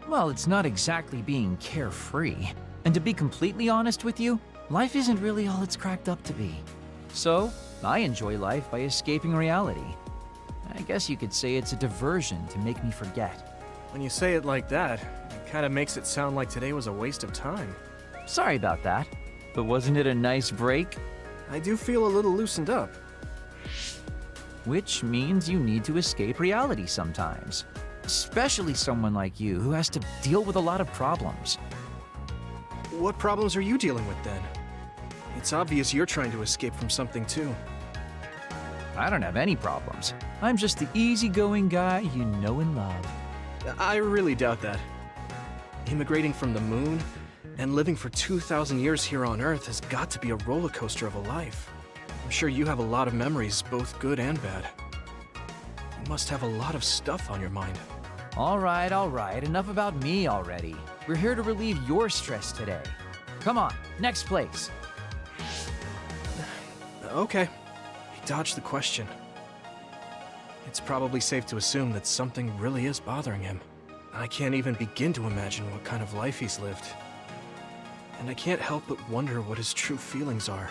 Well, it's not exactly being carefree. And to be completely honest with you, life isn't really all it's cracked up to be. So, I enjoy life by escaping reality. I guess you could say it's a diversion to make me forget. When you say it like that, it kind of makes it sound like today was a waste of time. Sorry about that, but wasn't it a nice break? I do feel a little loosened up. Which means you need to escape reality sometimes. Especially someone like you who has to deal with a lot of problems. What problems are you dealing with then? It's obvious you're trying to escape from something too. I don't have any problems. I'm just the easygoing guy you know and love. I really doubt that. Immigrating from the moon and living for 2,000 years here on Earth has got to be a roller coaster of a life. I'm sure you have a lot of memories, both good and bad. You must have a lot of stuff on your mind. All right, enough about me already. We're here to relieve your stress today. Come on, next place. Okay, he dodged the question. It's probably safe to assume that something really is bothering him. I can't even begin to imagine what kind of life he's lived. And I can't help but wonder what his true feelings are.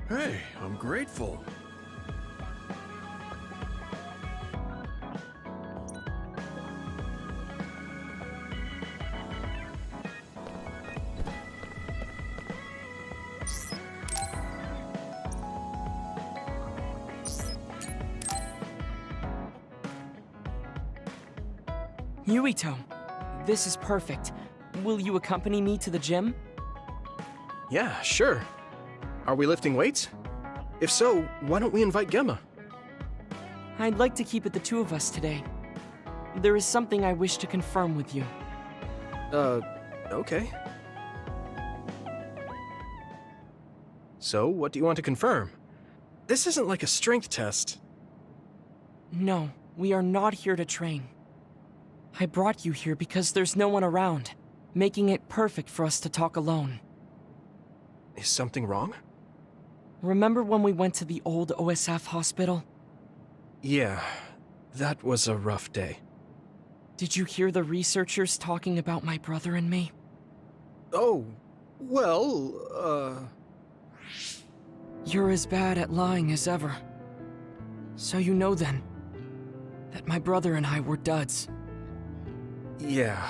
Hey, I'm grateful. Yuito, this is perfect. Will you accompany me to the gym? Yeah, sure. Are we lifting weights? If so, why don't we invite Gemma? I'd like to keep it the two of us today. There is something I wish to confirm with you. Okay. So, what do you want to confirm? This isn't like a strength test. No, we are not here to train. I brought you here because there's no one around, making it perfect for us to talk alone. Is something wrong? Remember when we went to the old OSF hospital? Yeah, that was a rough day. Did you hear the researchers talking about my brother and me? Oh, well, You're as bad at lying as ever. So you know then, that my brother and I were duds. Yeah.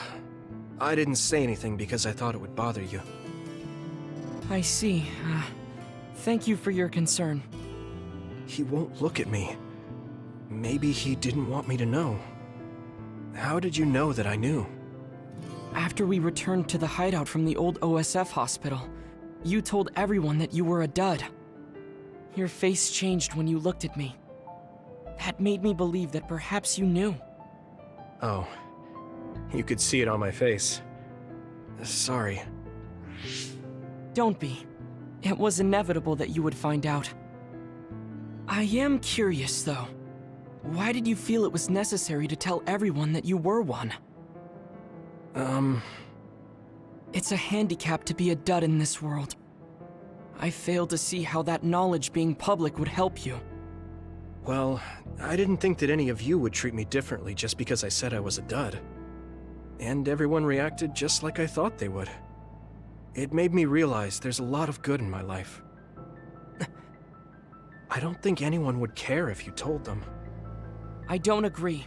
I didn't say anything because I thought it would bother you. I see. Thank you for your concern. He won't look at me. Maybe he didn't want me to know. How did you know that I knew? After we returned to the hideout from the old OSF hospital, you told everyone that you were a dud. Your face changed when you looked at me. That made me believe that perhaps you knew. Oh. You could see it on my face. Sorry. Don't be. It was inevitable that you would find out. I am curious, though. Why did you feel it was necessary to tell everyone that you were one? It's a handicap to be a dud in this world. I fail to see how that knowledge being public would help you. Well, I didn't think that any of you would treat me differently just because I said I was a dud. And everyone reacted just like I thought they would. It made me realize there's a lot of good in my life. I don't think anyone would care if you told them. I don't agree.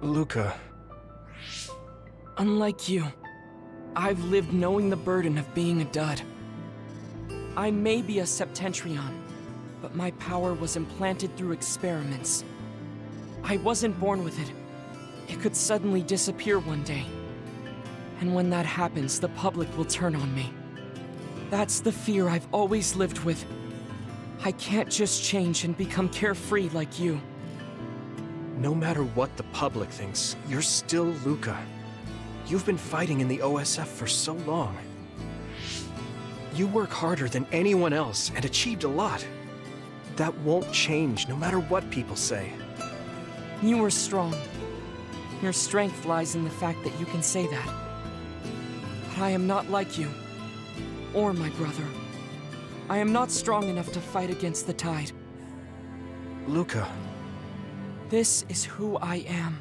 Luca. Unlike you, I've lived knowing the burden of being a dud. I may be a septentrion, but my power was implanted through experiments. I wasn't born with it. It could suddenly disappear one day. And when that happens, the public will turn on me. That's the fear I've always lived with. I can't just change and become carefree like you. No matter what the public thinks, you're still Luca. You've been fighting in the OSF for so long. You work harder than anyone else and achieved a lot. That won't change no matter what people say. You are strong. Your strength lies in the fact that you can say that. But I am not like you, or my brother. I am not strong enough to fight against the tide. Luca. This is who I am.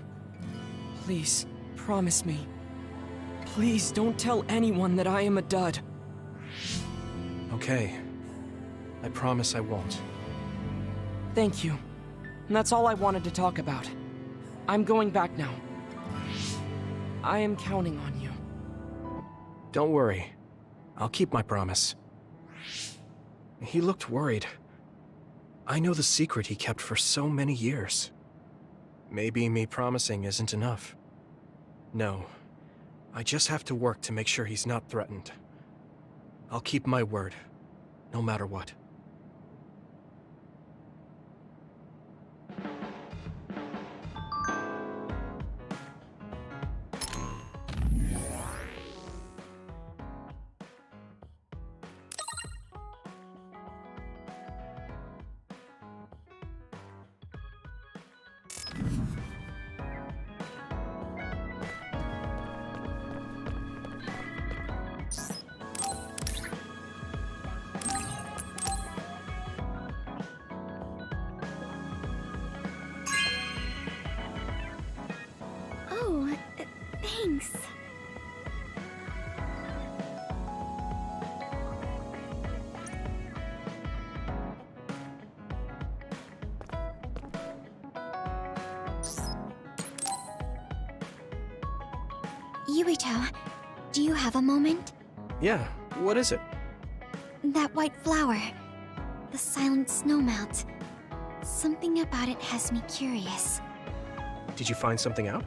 Please, promise me. Please don't tell anyone that I am a dud. Okay. I promise I won't. Thank you. And that's all I wanted to talk about. I'm going back now. I am counting on you. Don't worry. I'll keep my promise. He looked worried. I know the secret he kept for so many years. Maybe me promising isn't enough. No. I just have to work to make sure he's not threatened. I'll keep my word, no matter what. Thanks. Yuito, do you have a moment? Yeah, what is it? That white flower. The silent snowmelt. Something about it has me curious. Did you find something out?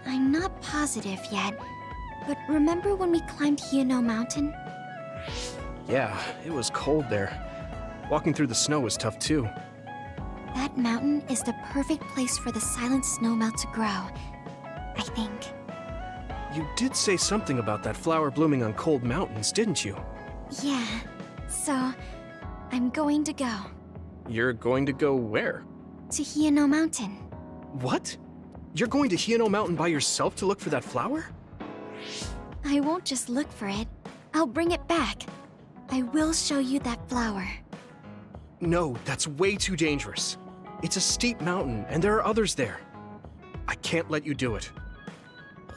I'm not positive yet, but remember when we climbed Hino Mountain? Yeah, it was cold there. Walking through the snow was tough too. That mountain is the perfect place for the silent snowmelt to grow, I think. You did say something about that flower blooming on cold mountains, didn't you? Yeah, so I'm going to go. You're going to go where? To Hino Mountain. What? You're going to Hino Mountain by yourself to look for that flower? I won't just look for it. I'll bring it back. I will show you that flower. No, that's way too dangerous. It's a steep mountain, and there are others there. I can't let you do it.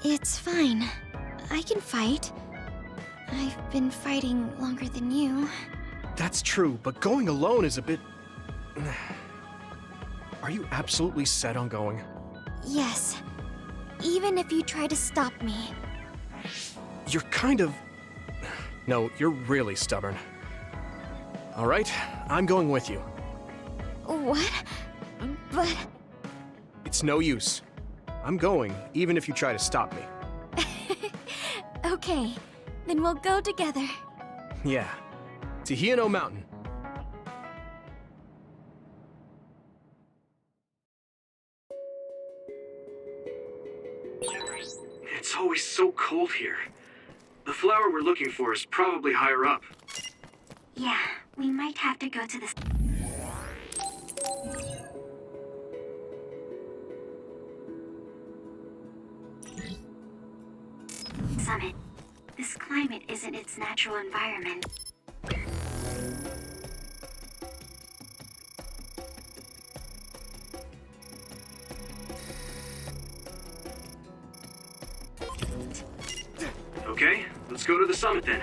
It's fine. I can fight. I've been fighting longer than you. That's true, but going alone is a bit... Are you absolutely set on going? Yes. even if you try to stop me. You're kind of... No, you're really stubborn. All right, I'm going with you. What? But... It's no use. I'm going, even if you try to stop me. Okay, then we'll go together. Yeah, to Hiano Mountain. It's always so cold here. The flower we're looking for is probably higher up. Yeah, we might have to go to the... summit. This climate isn't its natural environment. Okay, let's go to the summit then.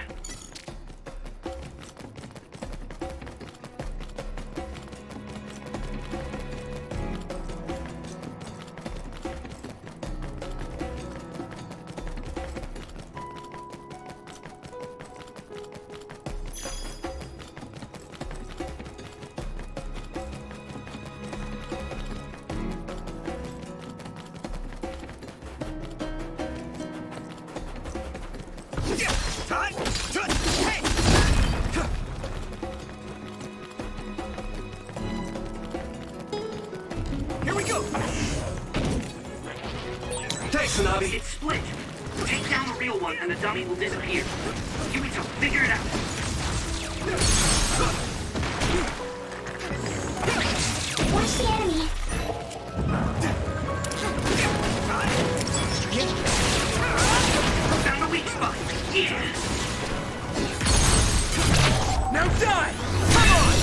Here we go! Thanks, Hanabi. It's split. Take down the real one and the dummy will disappear. Yuito, figure it out. Watch the enemy. Found the weak spot. Yeah. Now die! Come on!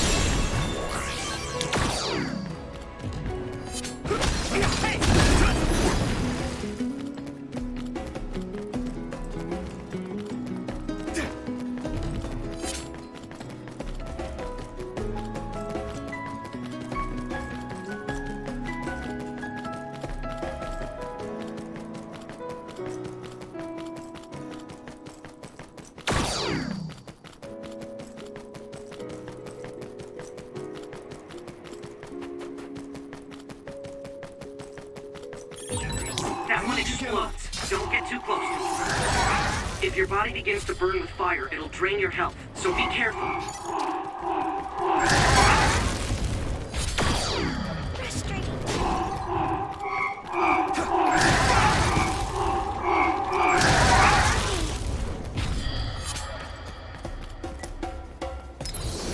That one explodes. Don't get too close to it. If your body begins to burn with fire, it'll drain your health, so be careful.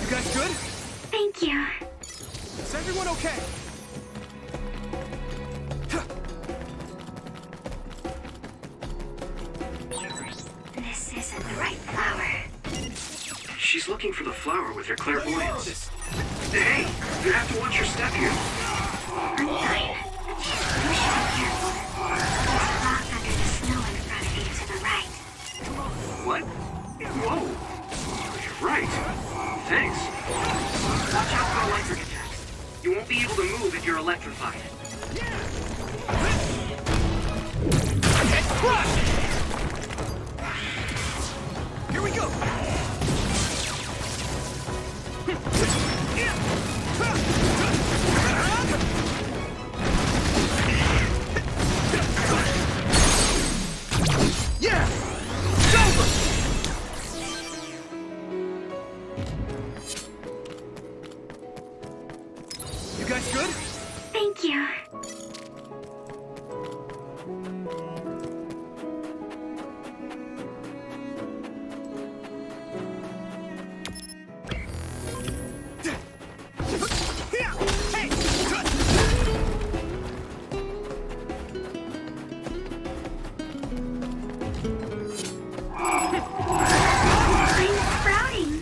You guys good? Thank you. Is everyone okay? This isn't the right flower. She's looking for the flower with her clairvoyance. Hey, you have to watch your step here. I'm fine. You should be careful. There's a rock under the snow in front of you to the right. What? Whoa! You're right. Thanks. Watch out for electric attacks. You won't be able to move if you're electrified. Here we go! Yeah! It's over! You guys good? Thank you. I'm sprouting.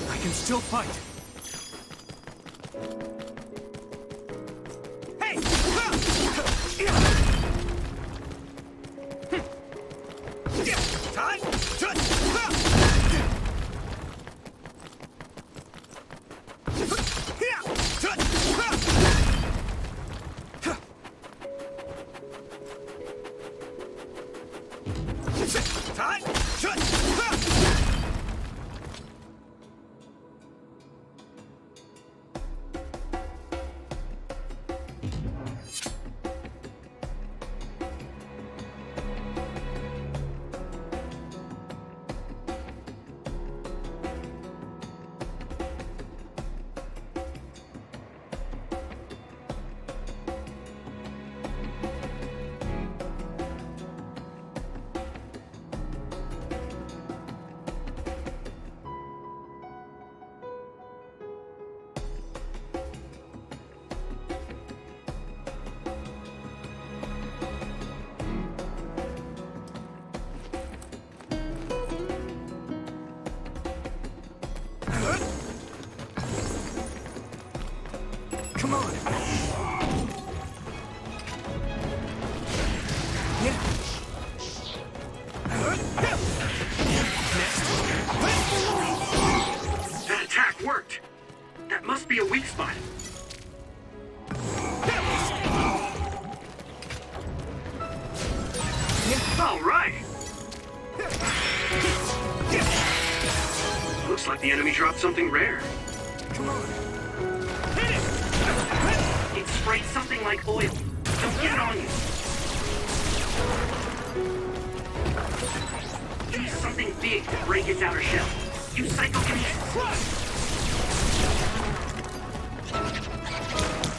I can still fight. Hey! be a weak spot. All right. Looks like the enemy dropped something rare. Come on. Hit it! It sprayed something like oil. Don't get it on you. Use something big to break its outer shell. Use psychokinesis.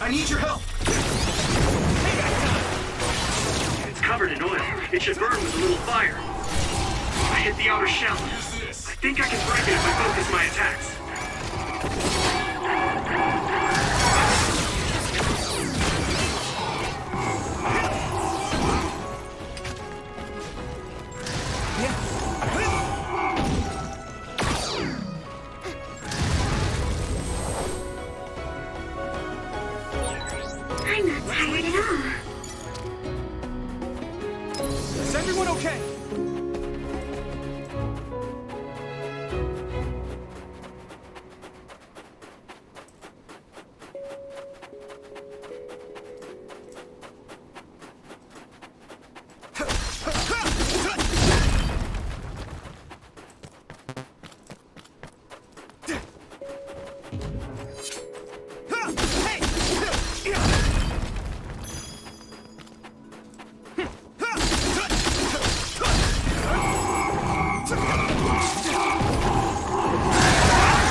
I need your help! It's covered in oil. It should burn with a little fire. I hit the outer shell. I think I can break it if I focus my attacks. I'm not tired at all. Is everyone okay?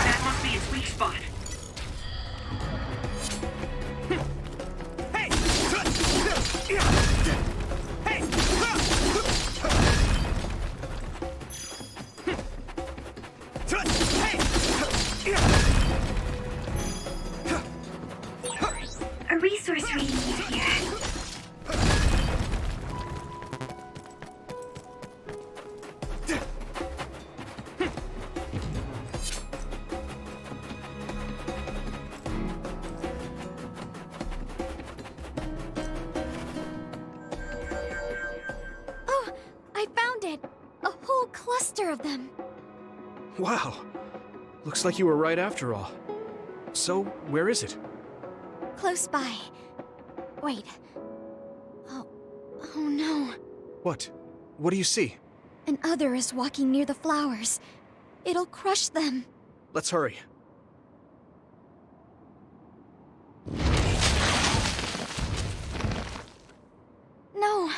That must be its weak spot. A resource reading is here. Oh, I found it! A whole cluster of them. Wow. Looks like you were right after all. So, where is it? Close by. Wait. Oh no. What? What do you see? An other is walking near the flowers. It'll crush them. Let's hurry. No.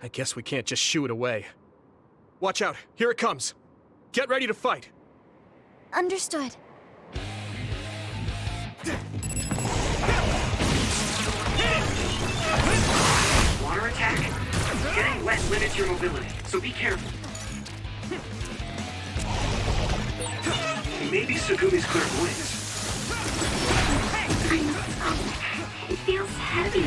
I guess we can't just shoo it away. Watch out, here it comes. Get ready to fight. Understood. Water attack? Getting wet limits your mobility, so be careful. Maybe Sugumi's clairvoyance. It feels heavy.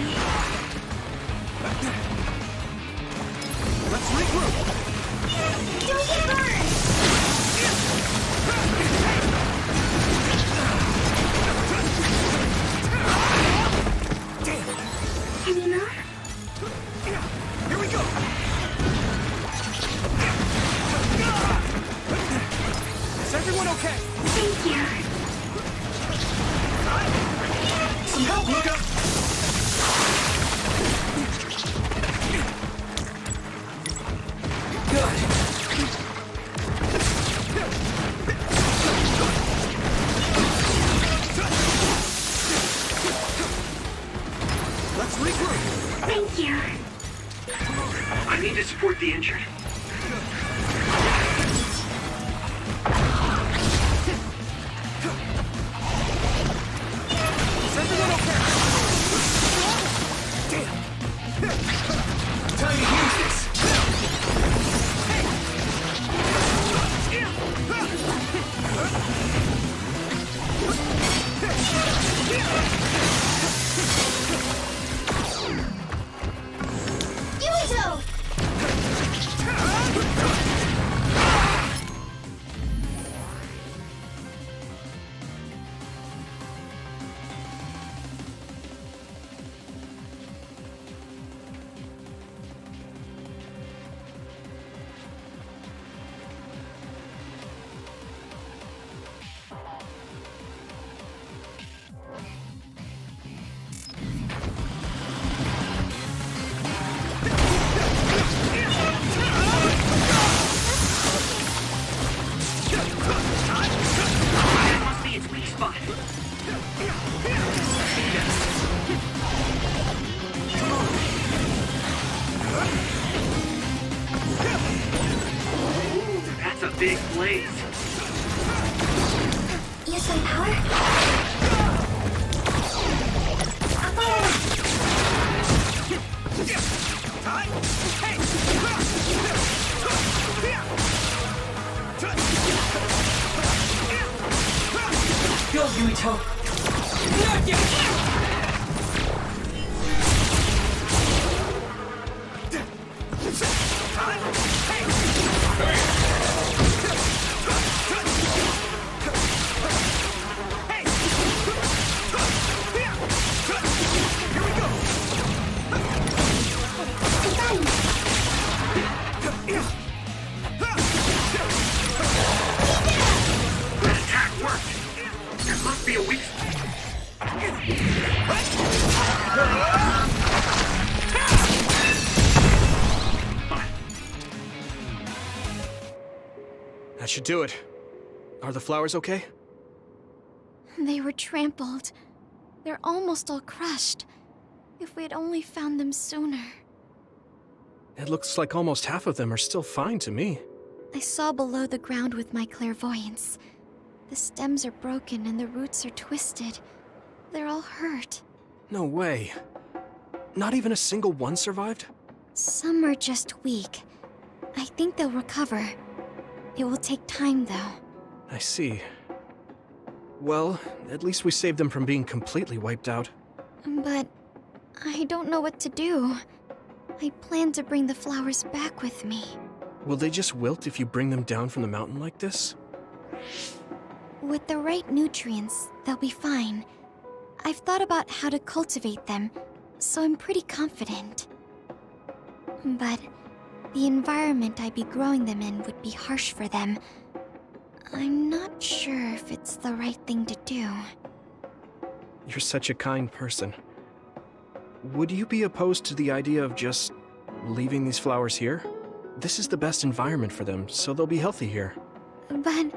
Let's regroup. Don't get burned! Can you move? Here we go. Is everyone okay? Thank you. Some help, Luca. Let's regroup. Thank you. I need to support the injured. Is everyone okay? Damn. Time to use this. Yuito! Display power? Go, Yuito! Be a weak. That should do it. Are the flowers okay? They were trampled. They're almost all crushed. If we had only found them sooner. It looks like almost half of them are still fine to me. I saw below the ground with my clairvoyance. The stems are broken and the roots are twisted. They're all hurt. No way. Not even a single one survived? Some are just weak. I think they'll recover. It will take time, though. I see. Well, at least we saved them from being completely wiped out. But I don't know what to do. I plan to bring the flowers back with me. Will they just wilt if you bring them down from the mountain like this? With the right nutrients, they'll be fine. I've thought about how to cultivate them, so I'm pretty confident. But the environment I'd be growing them in would be harsh for them. I'm not sure if it's the right thing to do. You're such a kind person. Would you be opposed to the idea of just leaving these flowers here? This is the best environment for them, so they'll be healthy here. But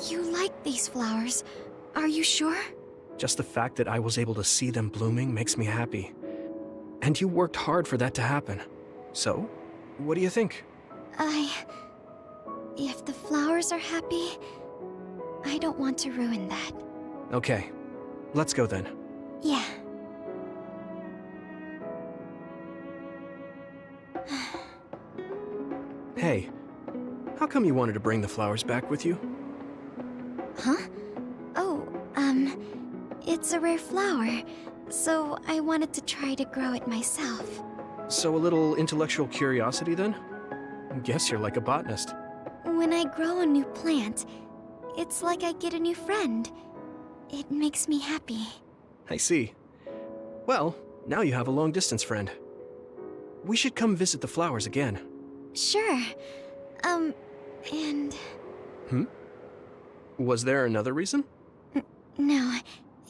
you like these flowers, are you sure? Just the fact that I was able to see them blooming makes me happy. And you worked hard for that to happen. So, what do you think? If the flowers are happy, I don't want to ruin that. Okay, let's go then. Yeah. Hey, how come you wanted to bring the flowers back with you? Huh? Oh, it's a rare flower, so I wanted to try to grow it myself. So a little intellectual curiosity then? Guess you're like a botanist. When I grow a new plant, it's like I get a new friend. It makes me happy. I see. Well, now you have a long-distance friend. We should come visit the flowers again. Sure. And... Was there another reason? No,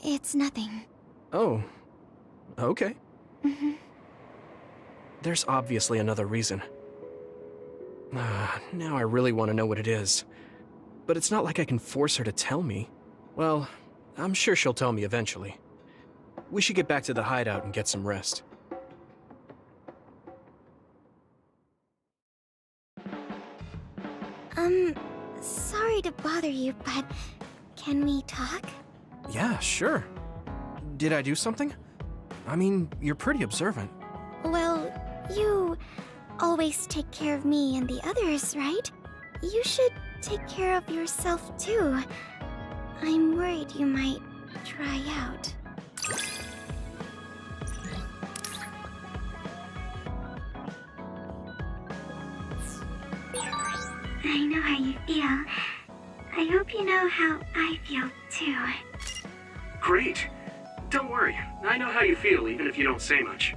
it's nothing. Oh, okay. There's obviously another reason. Now I really want to know what it is. But it's not like I can force her to tell me. Well, I'm sure she'll tell me eventually. We should get back to the hideout and get some rest. Sorry to bother you, but can we talk? Yeah, sure. Did I do something? I mean, you're pretty observant. Well, you always take care of me and the others, right? You should take care of yourself too. I'm worried you might dry out. I know how you feel. I hope you know how I feel too. Great. Don't worry. I know how you feel, even if you don't say much.